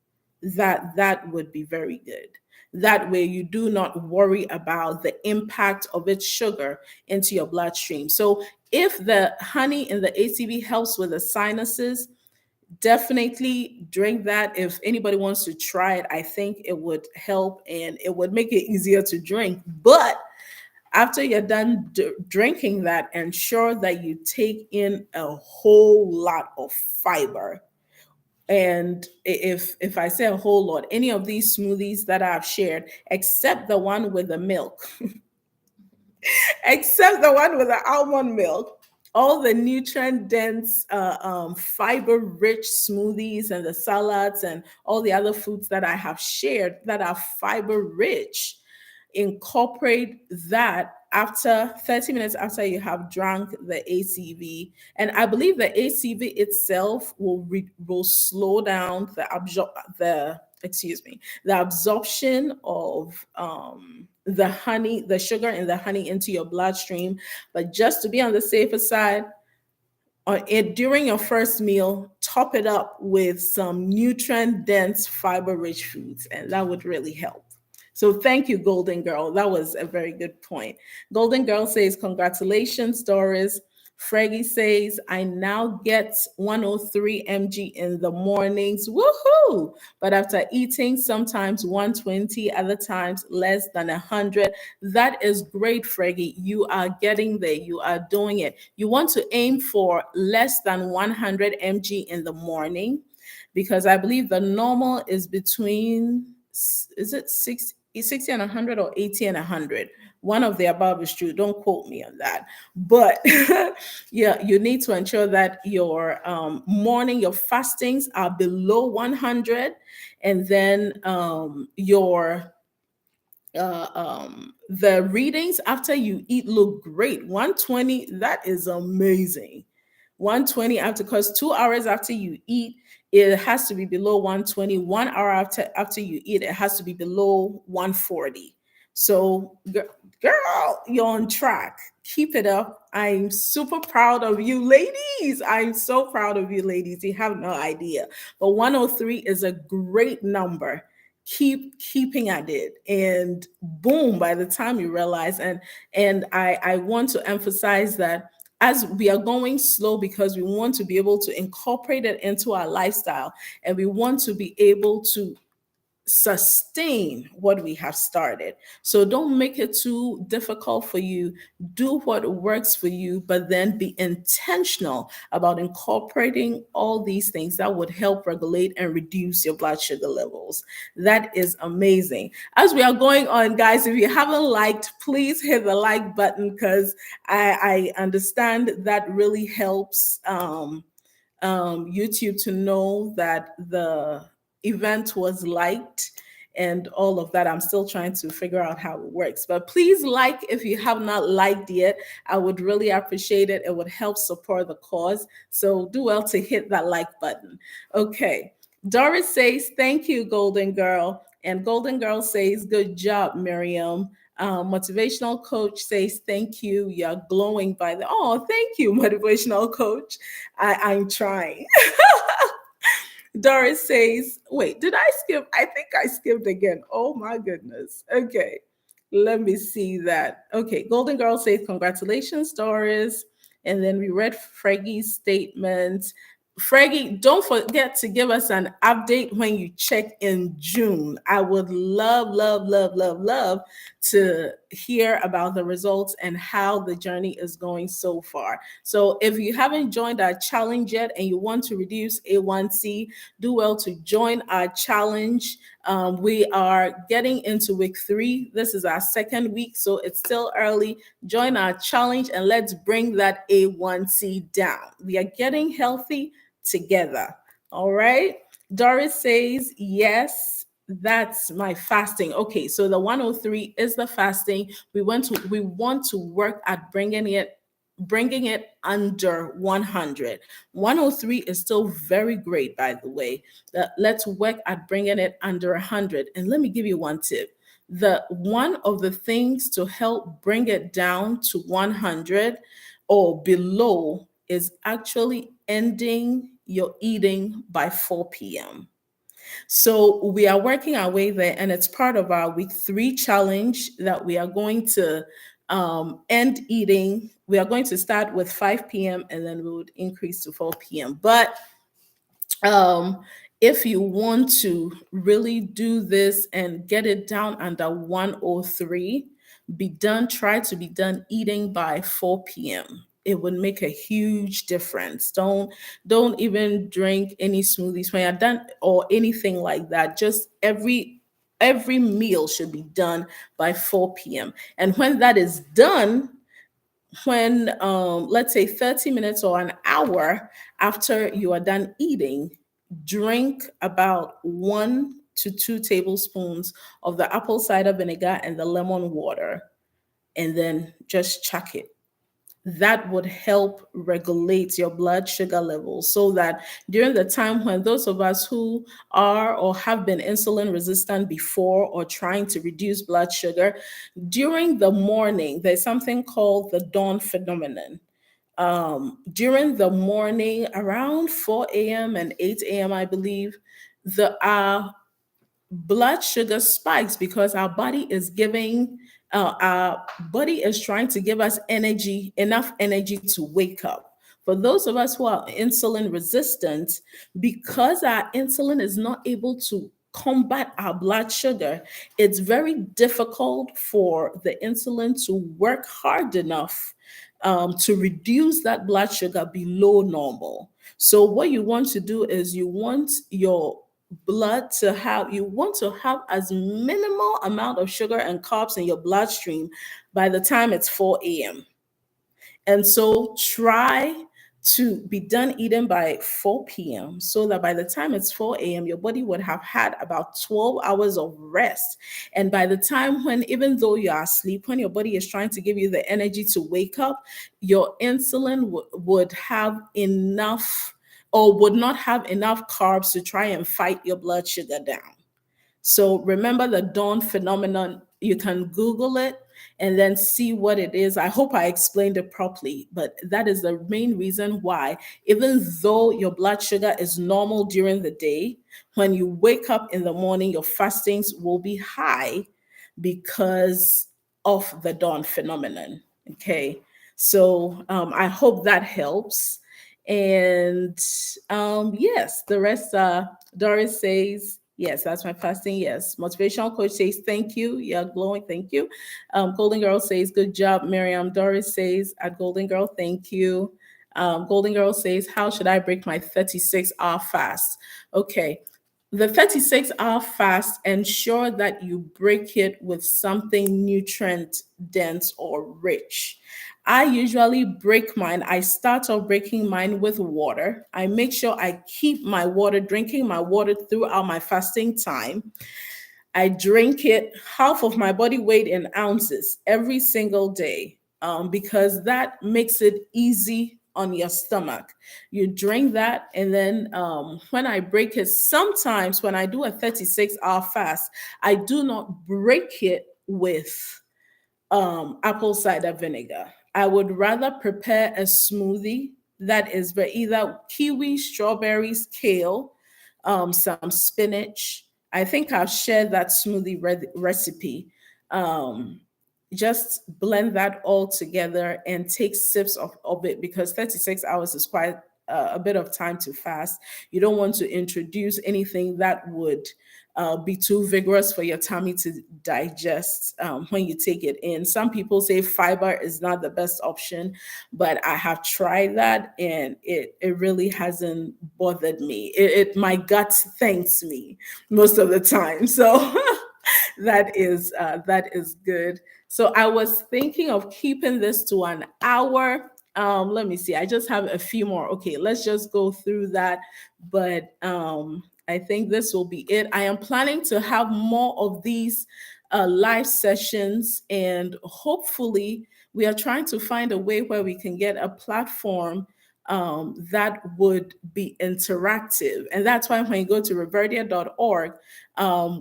That would be very good. That way you do not worry about the impact of its sugar into your bloodstream. So if the honey in the ACV helps with the sinuses, definitely drink that. If anybody wants to try it, I think it would help and it would make it easier to drink. But after you're done drinking that, ensure that you take in a whole lot of fiber. And if I say a whole lot, any of these smoothies that I've shared, except the one with the milk, except the one with the almond milk, all the nutrient dense, fiber rich smoothies and the salads and all the other foods that I have shared that are fiber rich, incorporate that after 30 minutes after you have drunk the ACV. And I believe the ACV itself will slow down the absorption of the honey, the sugar in the honey into your bloodstream. But just to be on the safer side, during your first meal, top it up with some nutrient dense, fiber rich foods, and that would really help. So thank you, Golden Girl. That was a very good point. Golden Girl says, congratulations, Doris. Freggy says, I now get 103 mg in the mornings. Woohoo! But after eating, sometimes 120, other times less than 100. That is great, Freggy. You are getting there. You are doing it. You want to aim for less than 100 mg in the morning because I believe the normal is between, is it 60 and 100 or 80 and 100? One of the above is true. Don't quote me on that. But yeah, you need to ensure that your your fastings are below 100, and then the readings after you eat look great. 120, that is amazing. 120 after, because 2 hours after you eat, it has to be below 120. 1 hour after you eat, it has to be below 140. So girl, you're on track. Keep it up. I'm super proud of you ladies. I'm so proud of you ladies. You have no idea. But 103 is a great number. Keep keeping at it, and boom, by the time you realize, and I want to emphasize that as we are going slow because we want to be able to incorporate it into our lifestyle, and we want to be able to sustain what we have started. So don't make it too difficult for you. Do what works for you, but then be intentional about incorporating all these things that would help regulate and reduce your blood sugar levels. That is amazing. As we are going on, guys, if you haven't liked, please hit the like button, because I understand that really helps YouTube to know that the event was liked and all of that. I'm still trying to figure out how it works. But please like if you have not liked yet. I would really appreciate it. It would help support the cause. So do well to hit that like button. Okay. Doris says, thank you, Golden Girl. And Golden Girl says, good job, Miriam. Motivational coach says, thank you. You're glowing by the, oh, thank you, motivational coach. I'm trying. Doris says, wait, did I skip? I think I skipped again. Oh my goodness. Okay. Let me see that. Okay. Golden Girl says, congratulations, Doris. And then we read Freggy's statement. Freggy, don't forget to give us an update when you check in June. I would love, love, love, love, love to hear about the results and how the journey is going so far. So if you haven't joined our challenge yet and you want to reduce A1C, do well to join our challenge. We are getting into week 3. This is our second week, so it's still early. Join our challenge and let's bring that A1C down. We are getting healthy together. All right. Doris says, yes, that's my fasting. Okay, so the 103 is the fasting. We want to work at bringing it under 100. 103 is still very great, by the way. Let's work at bringing it under 100. And let me give you one tip. The one of the things to help bring it down to 100 or below is actually ending your eating by 4 p.m. So we are working our way there, and it's part of our week 3 challenge that we are going to end eating. We are going to start with 5 p.m. and then we would increase to 4 p.m. But um, if you want to really do this and get it down under 103, try to be done eating by 4 p.m. It would make a huge difference. Don't even drink any smoothies when you're done or anything like that. Just every meal should be done by 4 p.m. And when that is done, when let's say 30 minutes or an hour after you are done eating, drink about 1 to 2 tablespoons of the apple cider vinegar and the lemon water, and then just chuck it. That would help regulate your blood sugar levels, so that during the time when those of us who are or have been insulin resistant before or trying to reduce blood sugar, during the morning, there's something called the dawn phenomenon. During the morning, around 4 a.m. and 8 a.m., I believe, the blood sugar spikes because our body is trying to give us energy, enough energy to wake up. For those of us who are insulin resistant, because our insulin is not able to combat our blood sugar, it's very difficult for the insulin to work hard enough to reduce that blood sugar below normal. So what you want to do is you want to have as minimal amount of sugar and carbs in your bloodstream by the time it's 4 a.m. And so try to be done eating by 4 p.m. so that by the time it's 4 a.m., your body would have had about 12 hours of rest. And by the time when, even though you are asleep, when your body is trying to give you the energy to wake up, your insulin would have enough or would not have enough carbs to try and fight your blood sugar down. So remember the dawn phenomenon. You can Google it and then see what it is. I hope I explained it properly, but that is the main reason why, even though your blood sugar is normal during the day, when you wake up in the morning, your fastings will be high because of the dawn phenomenon. Okay. So I hope that helps. And yes, the rest, Doris says, Yes, that's my fasting. Yes. Motivational coach says thank you. Yeah, glowing. Thank you. Golden Girl says good job, Miriam. Doris says at Golden Girl, thank you. Golden Girl says, how should I break my 36-hour fast? Okay. The 36-hour fast, ensure that you break it with something nutrient dense or rich. I usually break mine. I start off breaking mine with water. I make sure I keep my water, drinking my water throughout my fasting time. I drink it half of my body weight in ounces every single day, because that makes it easy on your stomach. You drink that, and then when I break it, sometimes when I do a 36-hour fast, I do not break it with apple cider vinegar. I would rather prepare a smoothie that is either kiwi, strawberries, kale, some spinach. I think I've shared that smoothie recipe. Um, just blend that all together and take sips of it, because 36 hours is quite a bit of time to fast. You don't want to introduce anything that would be too vigorous for your tummy to digest when you take it in. Some people say fiber is not the best option, but I have tried that and it really hasn't bothered me. My gut thanks me most of the time. So that is good. So I was thinking of keeping this to an hour. Let me see. I just have a few more. Okay, let's just go through that. But I think this will be it. I am planning to have more of these live sessions, and hopefully, we are trying to find a way where we can get a platform that would be interactive. And that's why when you go to reverdia.org,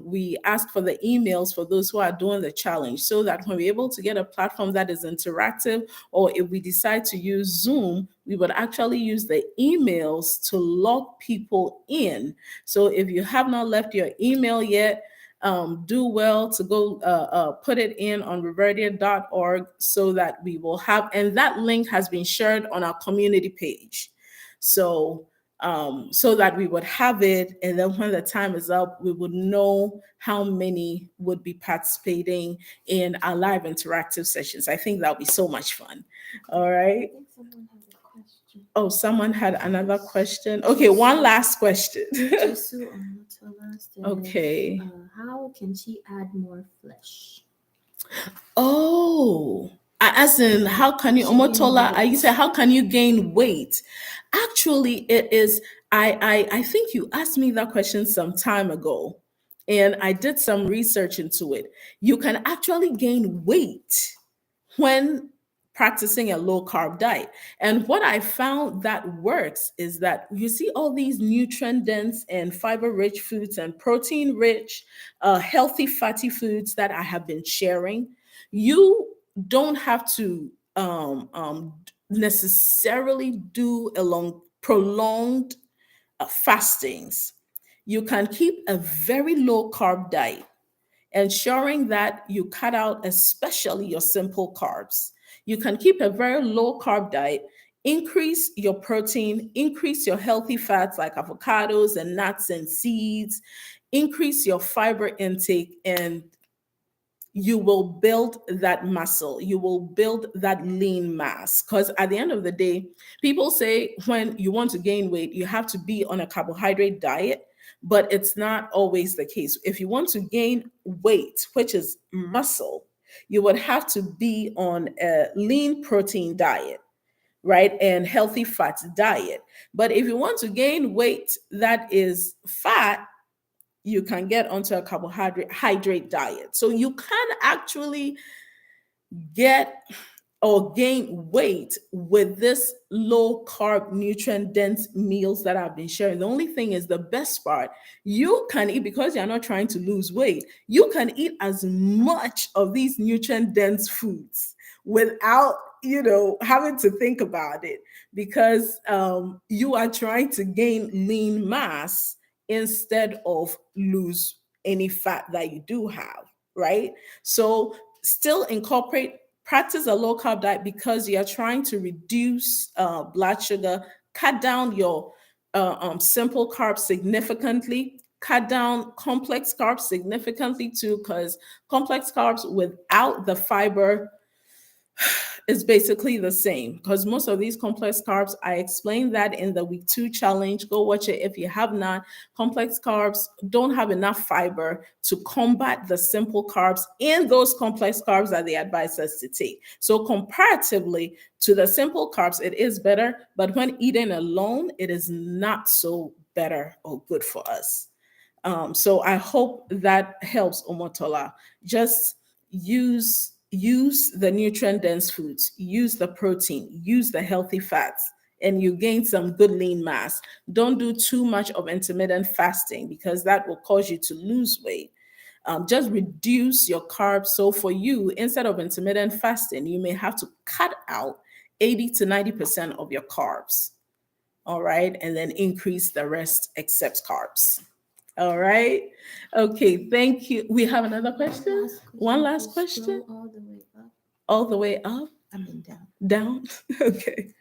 we ask for the emails for those who are doing the challenge, so that when we're able to get a platform that is interactive, or if we decide to use Zoom, we would actually use the emails to log people in. So if you have not left your email yet, do well to go put it in on reverdia.org, so that we will have, and that link has been shared on our community page. So so that we would have it, and then when the time is up, we would know how many would be participating in our live interactive sessions. I think that would be so much fun. All right. I think someone has a question. Oh, someone had another question. Okay, one last question. Jesu Omotola says, Okay. how can she add more flesh? Oh, as in, how can you, She gain Omotola? You weight. said, how can you gain weight? Actually, it is. I think you asked me that question some time ago, and I did some research into it. You can actually gain weight when practicing a low carb diet. And what I found that works is that you see all these nutrient dense and fiber rich foods and protein rich, healthy fatty foods that I have been sharing. You don't have to necessarily do a long, prolonged fastings. You can keep a very low carb diet, ensuring that you cut out especially your simple carbs. You can keep a very low carb diet, increase your protein, increase your healthy fats like avocados and nuts and seeds, increase your fiber intake, and you will build that muscle. You will build that lean mass. Because at the end of the day, people say when you want to gain weight, you have to be on a carbohydrate diet, but it's not always the case. If you want to gain weight, which is muscle, you would have to be on a lean protein diet, right? And healthy fats diet. But if you want to gain weight that is fat, you can get onto a carbohydrate diet. So you can actually get or gain weight with this low carb, nutrient dense meals that I've been sharing. The only thing is, the best part, you can eat, because you're not trying to lose weight, you can eat as much of these nutrient dense foods without, having to think about it, because you are trying to gain lean mass instead of lose any fat that you do have, right? So still incorporate, practice a low carb diet, because you're trying to reduce blood sugar, cut down your simple carbs significantly, cut down complex carbs significantly too, because complex carbs without the fiber is basically the same, because most of these complex carbs, I explained that in the week 2 challenge. Go watch it if you have not. Complex carbs don't have enough fiber to combat the simple carbs and those complex carbs that they advise us to take. So comparatively to the simple carbs, it is better, but when eaten alone, it is not so better or good for us. So I hope that helps, Omotola. Just use the nutrient dense foods, use the protein, use the healthy fats, and you gain some good lean mass. Don't do too much of intermittent fasting because that will cause you to lose weight. Just reduce your carbs. So for you, instead of intermittent fasting, you may have to cut out 80 to 90% of your carbs. All right. And then increase the rest except carbs. All right. Okay. Thank you. We have another question. One last Just question. scroll all the way up. All the way up, I mean down. down. Okay.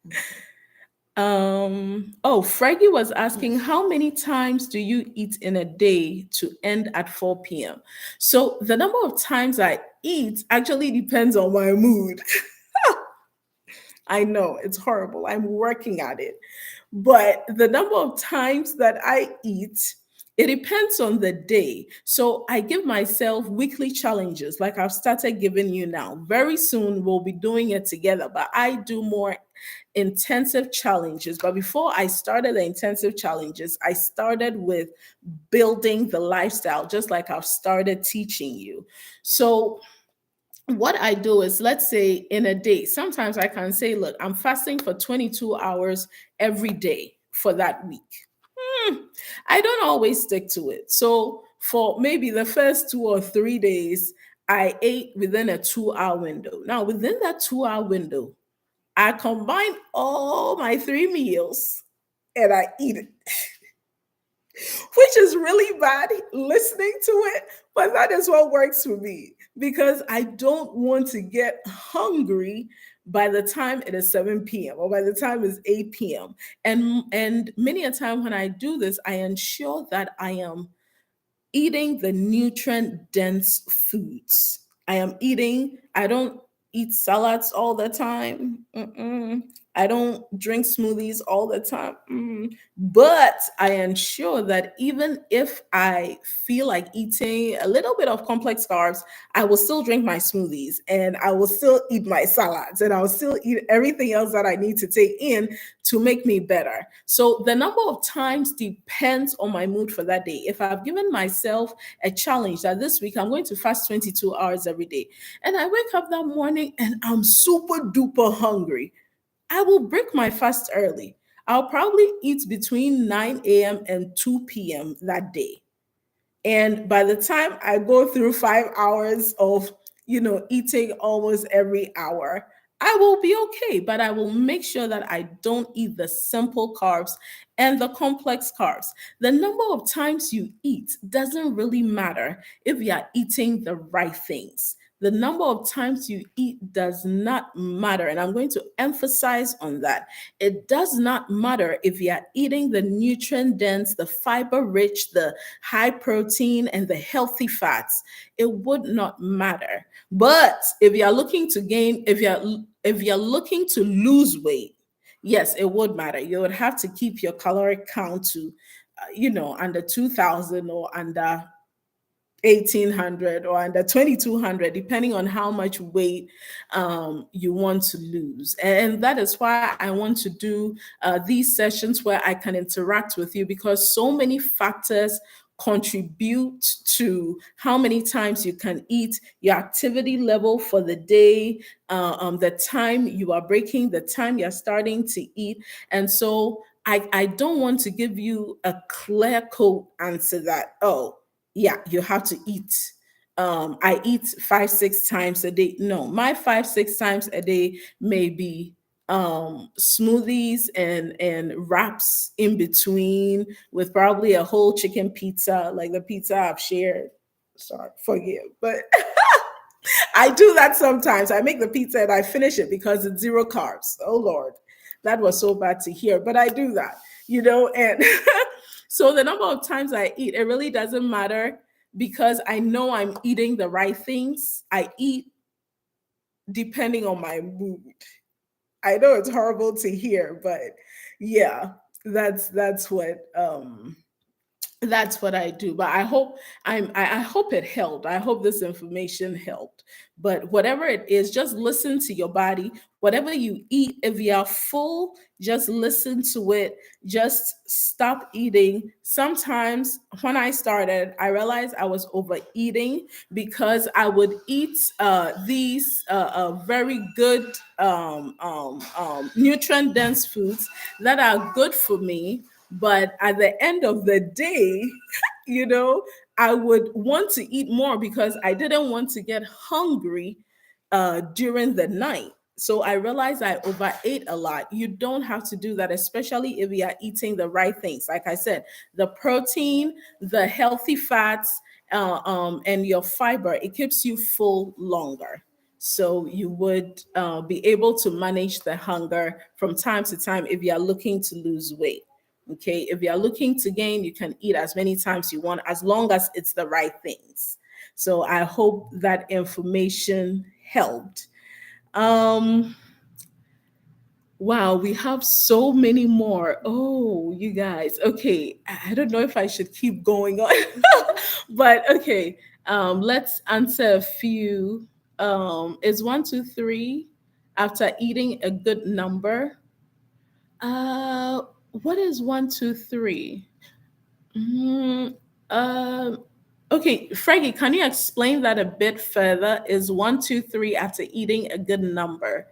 Okay. Oh, Freggy was asking Yes. how many times do you eat in a day to end at 4 p.m.? So the number of times I eat actually depends on my mood. I know it's horrible. I'm working at it. But the number of times that I eat, it depends on the day. So I give myself weekly challenges like I've started giving you now. Very soon we'll be doing it together, but I do more intensive challenges. But before I started the intensive challenges, I started with building the lifestyle, just like I've started teaching you. So what I do is, let's say in a day, sometimes I can say, look, I'm fasting for 22 hours every day for that week. Hmm, I don't always stick to it. So for maybe the first 2 or 3 days, I ate within a 2 hour window. Now, within that 2 hour window, I combine all my 3 meals and I eat it, which is really bad listening to it, but that is what works for me because I don't want to get hungry by the time it is 7 p.m. or by the time it's 8 p.m. And many a time when I do this, I ensure that I am eating the nutrient dense foods. I don't eat salads all the time. Mm-mm. I don't drink smoothies all the time. Mm. But I ensure that even if I feel like eating a little bit of complex carbs, I will still drink my smoothies and I will still eat my salads and I will still eat everything else that I need to take in to make me better. So the number of times depends on my mood for that day. If I've given myself a challenge that this week I'm going to fast 22 hours every day, and I wake up that morning and I'm super duper hungry, I will break my fast early. I'll probably eat between 9 a.m. and 2 p.m. that day. And by the time I go through 5 hours of, eating almost every hour, I will be okay. But I will make sure that I don't eat the simple carbs and the complex carbs. The number of times you eat doesn't really matter if you are eating the right things. The number of times you eat does not matter. And I'm going to emphasize on that. It does not matter if you are eating the nutrient dense, the fiber rich, the high protein, and the healthy fats. It would not matter. But if you're looking to gain, if you're looking to lose weight, yes, it would matter. You would have to keep your caloric count to, under 2,000 or under 1,800 or under 2,200, depending on how much weight you want to lose. And that is why I want to do these sessions where I can interact with you, because so many factors contribute to how many times you can eat, your activity level for the day, the time you are breaking, the time you're starting to eat. And so I don't want to give you a clear cut answer that, oh, yeah, you have to eat. I eat 5, 6 times a day. No, my 5, 6 times a day may be smoothies and wraps in between with probably a whole chicken pizza, like the pizza I've shared. Sorry, forgive, but I do that sometimes. I make the pizza and I finish it because it's zero carbs. Oh Lord, that was so bad to hear, but I do that, and So the number of times I eat, it really doesn't matter because I know I'm eating the right things. I eat depending on my mood. I know it's horrible to hear, but yeah, that's what I do. But I hope it helped. I hope this information helped. But whatever it is, just listen to your body. Whatever you eat, if you are full, just listen to it. Just stop eating. Sometimes when I started, I realized I was overeating because I would eat these very good nutrient dense foods that are good for me, but at the end of the day, you know, I would want to eat more because I didn't want to get hungry during the night. So I realized I overate a lot. You don't have to do that, especially if you are eating the right things. Like I said, the protein, the healthy fats, and your fiber, it keeps you full longer. So you would be able to manage the hunger from time to time if you are looking to lose weight. Okay, if you're looking to gain, you can eat as many times you want as long as it's the right things. So I hope that information helped. Um wow, we have so many more. Oh, you guys. Okay, I don't know if I should keep going on. But okay, let's answer a few. Is 1, 2, 3 after eating a good number? Uh what is 1, 2, 3? Mm, um, okay, Frankie, can you explain that a bit further? Is 1, 2, 3 after eating a good number?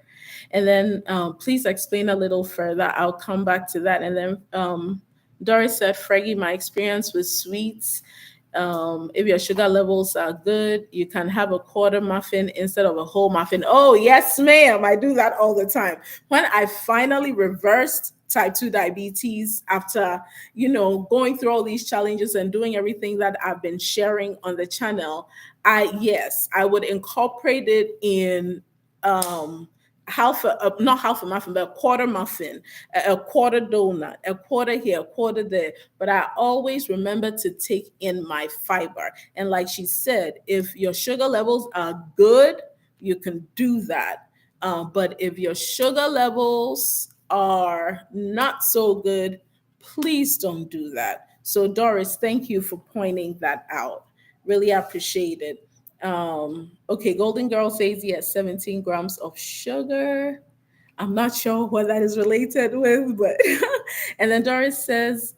And then please explain a little further. I'll come back to that. And then Doris said, Frankie, my experience with sweets. If your sugar levels are good, you can have a quarter muffin instead of a whole muffin. Oh, yes, ma'am. I do that all the time. When I finally reversed type 2 diabetes after going through all these challenges and doing everything that I've been sharing on the channel, I would incorporate it in um not half a muffin, but a quarter muffin, a quarter donut, a quarter here, a quarter there. But I always remember to take in my fiber. And like she said, if your sugar levels are good, you can do that. But if your sugar levels are not so good, please don't do that. So, Doris, thank you for pointing that out. Really appreciate it. Okay, Golden Girl says yes, 17 grams of sugar. I'm not sure what that is related with, but and then Doris says,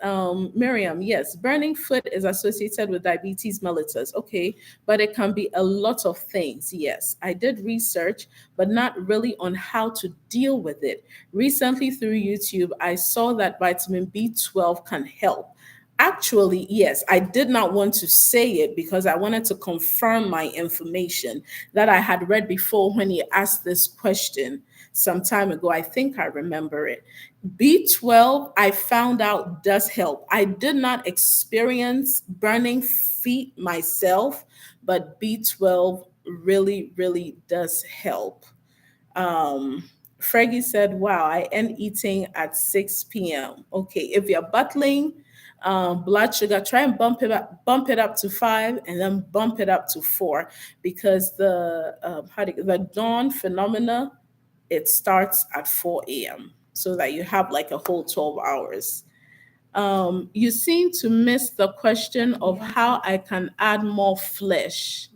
Miriam, yes, burning food is associated with diabetes mellitus. Okay, but it can be a lot of things. Yes, I did research, but not really on how to deal with it. Recently, through YouTube, I saw that vitamin B12 can help. Actually, yes, I did not want to say it because I wanted to confirm my information that I had read before when he asked this question some time ago. I think I remember it. B12, I found out does help. I did not experience burning feet myself, but B12 really, really does help. Freggy said, wow, I end eating at 6 p.m. Okay, if you're battling blood sugar, try and bump it up to 5 and then bump it up to 4 because the dawn phenomena, it starts at 4 a.m. so that you have like a whole 12 hours. You seem to miss the question of how I can add more flesh.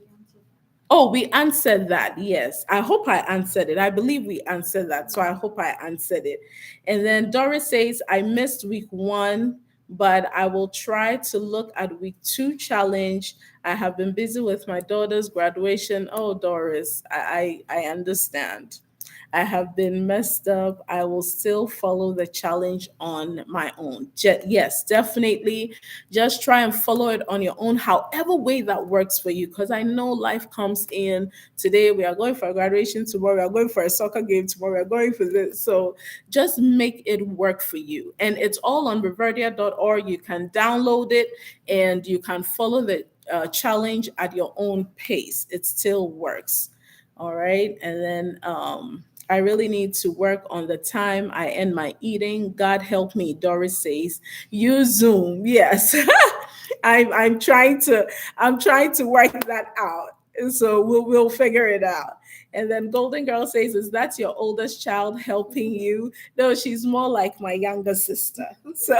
Oh, we answered that. Yes. I hope I answered it. I believe we answered that. So I hope I answered it. And then Doris says, I missed week 1, but I will try to look at week 2 challenge. I have been busy with my daughter's graduation. Oh, Doris, I understand. I have been messed up. I will still follow the challenge on my own. Yes, definitely. Just try and follow it on your own, however way that works for you. Because I know life comes in. Today we are going for a graduation. Tomorrow we are going for a soccer game. Tomorrow we are going for this. So just make it work for you. And it's all on reverdia.org. You can download it and you can follow the challenge at your own pace. It still works. All right. And then I really need to work on the time I end my eating. God help me, Doris says. Use Zoom. Yes. I'm trying to work that out. So we'll figure it out. And then Golden Girl says, "Is that your oldest child helping you?" No, she's more like my younger sister. So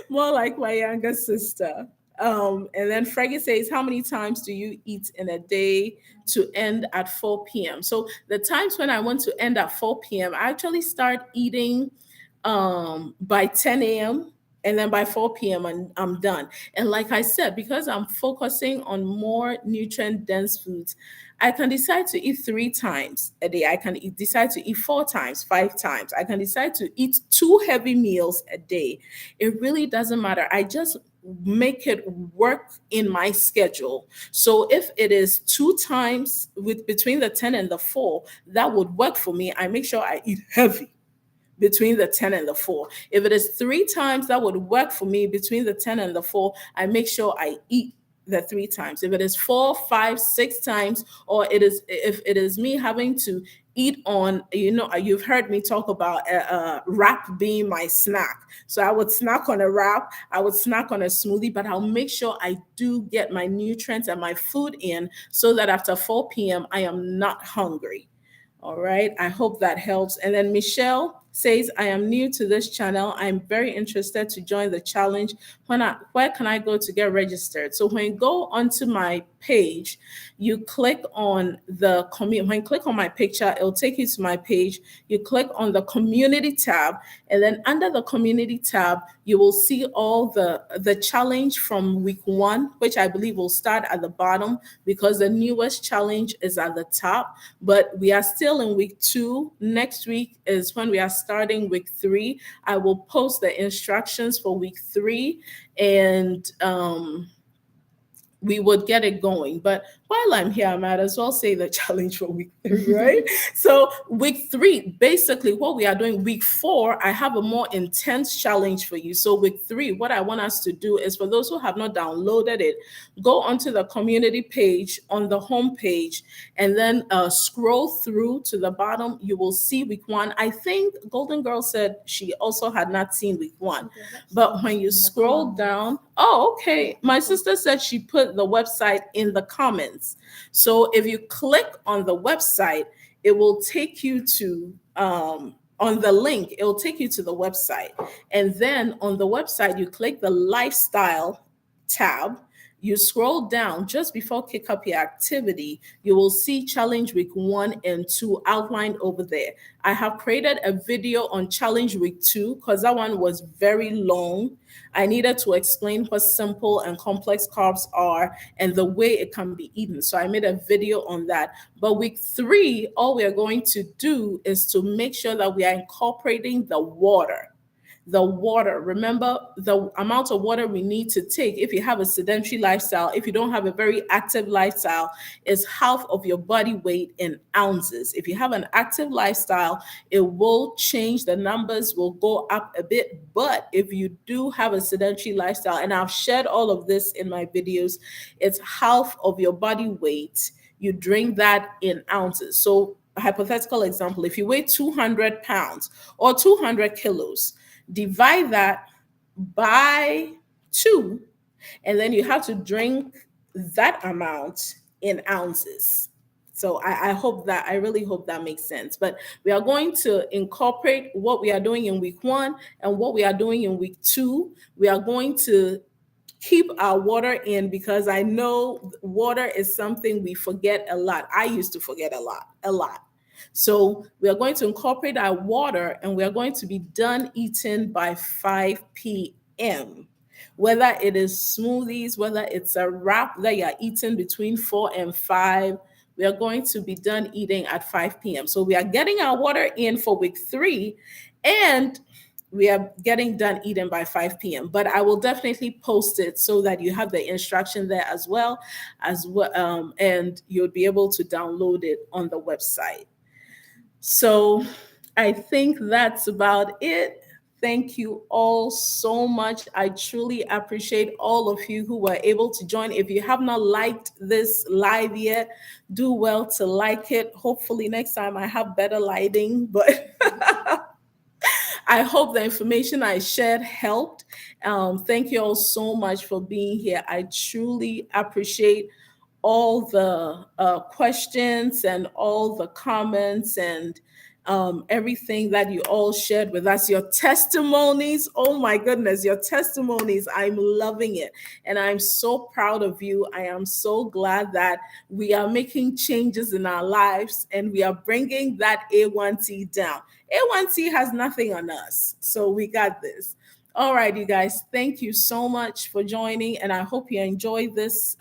more like my younger sister. And then Freggy says, "How many times do you eat in a day to end at 4 p.m.?" So the times when I want to end at 4 p.m., I actually start eating by 10 a.m. And then by 4 p.m., I'm done. And like I said, because I'm focusing on more nutrient dense foods, I can decide to eat 3 times a day. I can decide to eat 4 times, 5 times. I can decide to eat 2 heavy meals a day. It really doesn't matter. I just make it work in my schedule. So if it is 2 times with between the 10 and the 4, that would work for me. I make sure I eat heavy between the 10 and the 4. If it is 3 times, that would work for me between the 10 and the 4. I make sure I eat the 3 times. If it is 4, 5, 6 times, or it is if it is me having to eat on, you've heard me talk about wrap being my snack. So I would snack on a wrap, I would snack on a smoothie, but I'll make sure I do get my nutrients and my food in so that after 4 p.m. I am not hungry. All right. I hope that helps. And then Michelle says, "I am new to this channel. I'm very interested to join the challenge. Where can I go to get registered?" So when you go onto my page, you click on the when you click on my picture, it'll take you to my page. You click on the community tab, and then under the community tab, you will see all the challenge from week 1, which I believe will start at the bottom because the newest challenge is at the top. But we are still in week 2. Next week is when we are starting week 3. I will post the instructions for week 3, and we would get it going. But while I'm here, I might as well say the challenge for week 3, right? So, week 3, basically, what we are doing, week 4, I have a more intense challenge for you. So, week 3, what I want us to do is for those who have not downloaded it, go onto the community page on the home page and then scroll through to the bottom. You will see week 1. I think Golden Girl said she also had not seen week 1. But when you scroll down, oh, okay. My sister said she put the website in the comments. So if you click on the website, it will take you to on the link, it will take you to the website. And then on the website, you click the lifestyle tab. You scroll down just before kick up your activity, you will see challenge week 1 and 2 outlined over there. I have created a video on challenge week 2 because that one was very long. I needed to explain what simple and complex carbs are and the way it can be eaten. So I made a video on that. But week 3, all we are going to do is to make sure that we are incorporating the water. The water, remember the amount of water we need to take if you have a sedentary lifestyle, if you don't have a very active lifestyle, is half of your body weight in ounces. If you have an active lifestyle, it will change, the numbers will go up a bit. But if you do have a sedentary lifestyle, and I've shared all of this in my videos, it's half of your body weight. You drink that in ounces. So hypothetical example, if you weigh 200 pounds or 200 kilos, divide that by 2, and then you have to drink that amount in ounces. So I hope that, I really hope that makes sense. But we are going to incorporate what we are doing in week 1 and what we are doing in week 2. We are going to keep our water in because I know water is something we forget a lot. I used to forget a lot. So we are going to incorporate our water and we are going to be done eating by 5 p.m. Whether it is smoothies, whether it's a wrap that you're eating between 4 and 5, we are going to be done eating at 5 p.m. So we are getting our water in for week 3 and we are getting done eating by 5 p.m. But I will definitely post it so that you have the instruction there as well, and you'll be able to download it on the website. So I think that's about it. Thank you all so much. I truly appreciate all of you who were able to join. If you have not liked this live yet, do well to like it. Hopefully, next time I have better lighting, but I hope the information I shared helped. Thank you all so much for being here. I truly appreciate all the questions and all the comments and everything that you all shared with us. Your testimonies, oh my goodness, your testimonies. I'm loving it. And I'm so proud of you. I am so glad that we are making changes in our lives and we are bringing that A1T down. A1T has nothing on us. So we got this. All right, you guys, thank you so much for joining. And I hope you enjoyed this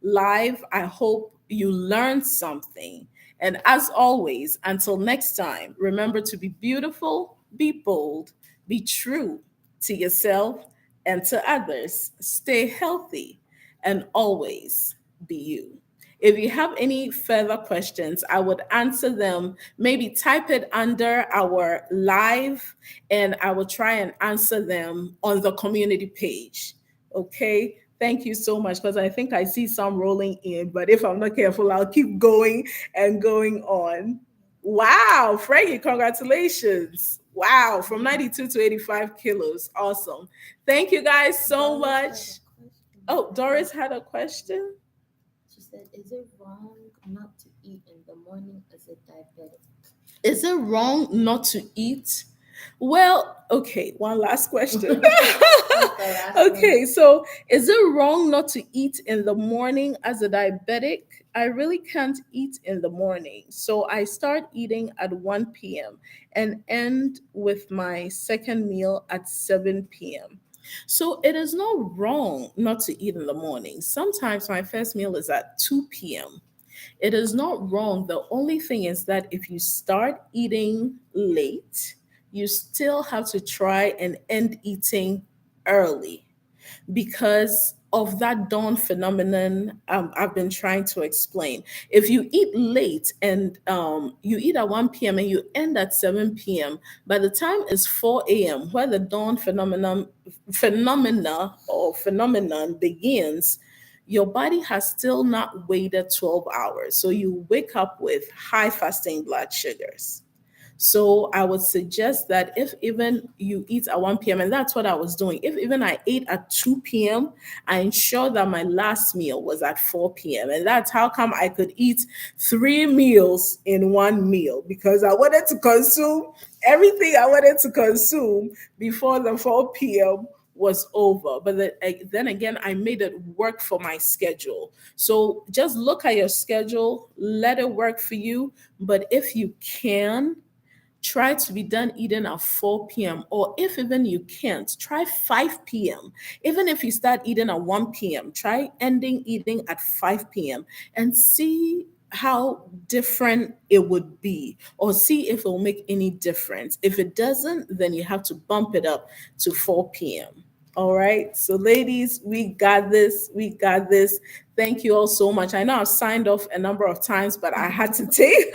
live. I hope you learned something. And as always, until next time, remember to be beautiful, be bold, be true to yourself and to others. Stay healthy and always be you. If you have any further questions, I would answer them. Maybe type it under our live and I will try and answer them on the community page. Okay. Thank you so much because I think I see some rolling in, but if I'm not careful, I'll keep going and going on. Wow, Frankie, congratulations. Wow, from 92 to 85 kilos. Awesome. Thank you guys so Doris had a much. question. Oh, Doris had a question. She said, "Is it wrong not to eat in the morning as a diabetic?" Is it wrong not to eat? Well, okay, one last question. That's the last Okay, one. so is it wrong not to eat in the morning as a diabetic? I really can't eat in the morning. So I start eating at 1 p.m. and end with my second meal at 7 p.m. So it is not wrong not to eat in the morning. Sometimes my first meal is at 2 p.m. It is not wrong. The only thing is that if you start eating late, you still have to try and end eating early because of that dawn phenomenon I've been trying to explain. If you eat late and you eat at 1 p.m. and you end at 7 p.m., by the time it's 4 a.m., where the dawn phenomenon begins, your body has still not waited 12 hours. So you wake up with high fasting blood sugars. So I would suggest that if even you eat at 1 p.m., and that's what I was doing, if even I ate at 2 p.m., I ensured that my last meal was at 4 p.m. And that's how come I could eat 3 meals in one meal because I wanted to consume everything I wanted to consume before the 4 p.m. was over. But then again, I made it work for my schedule. So just look at your schedule, let it work for you. But if you can, try to be done eating at 4 p.m. Or if even you can't, try 5 p.m. Even if you start eating at 1 p.m., try ending eating at 5 p.m. and see how different it would be or see if it will make any difference. If it doesn't, then you have to bump it up to 4 p.m. All right. So, ladies, we got this. We got this. Thank you all so much. I know I've signed off a number of times, but I had to take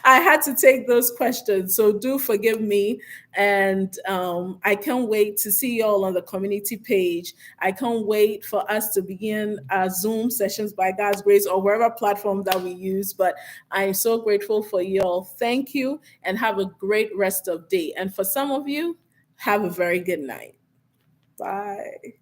I had to take those questions. So do forgive me. And I can't wait to see you all on the community page. I can't wait for us to begin our Zoom sessions by God's grace or wherever platform that we use. But I'm so grateful for you all. Thank you and have a great rest of day. And for some of you, have a very good night. Bye.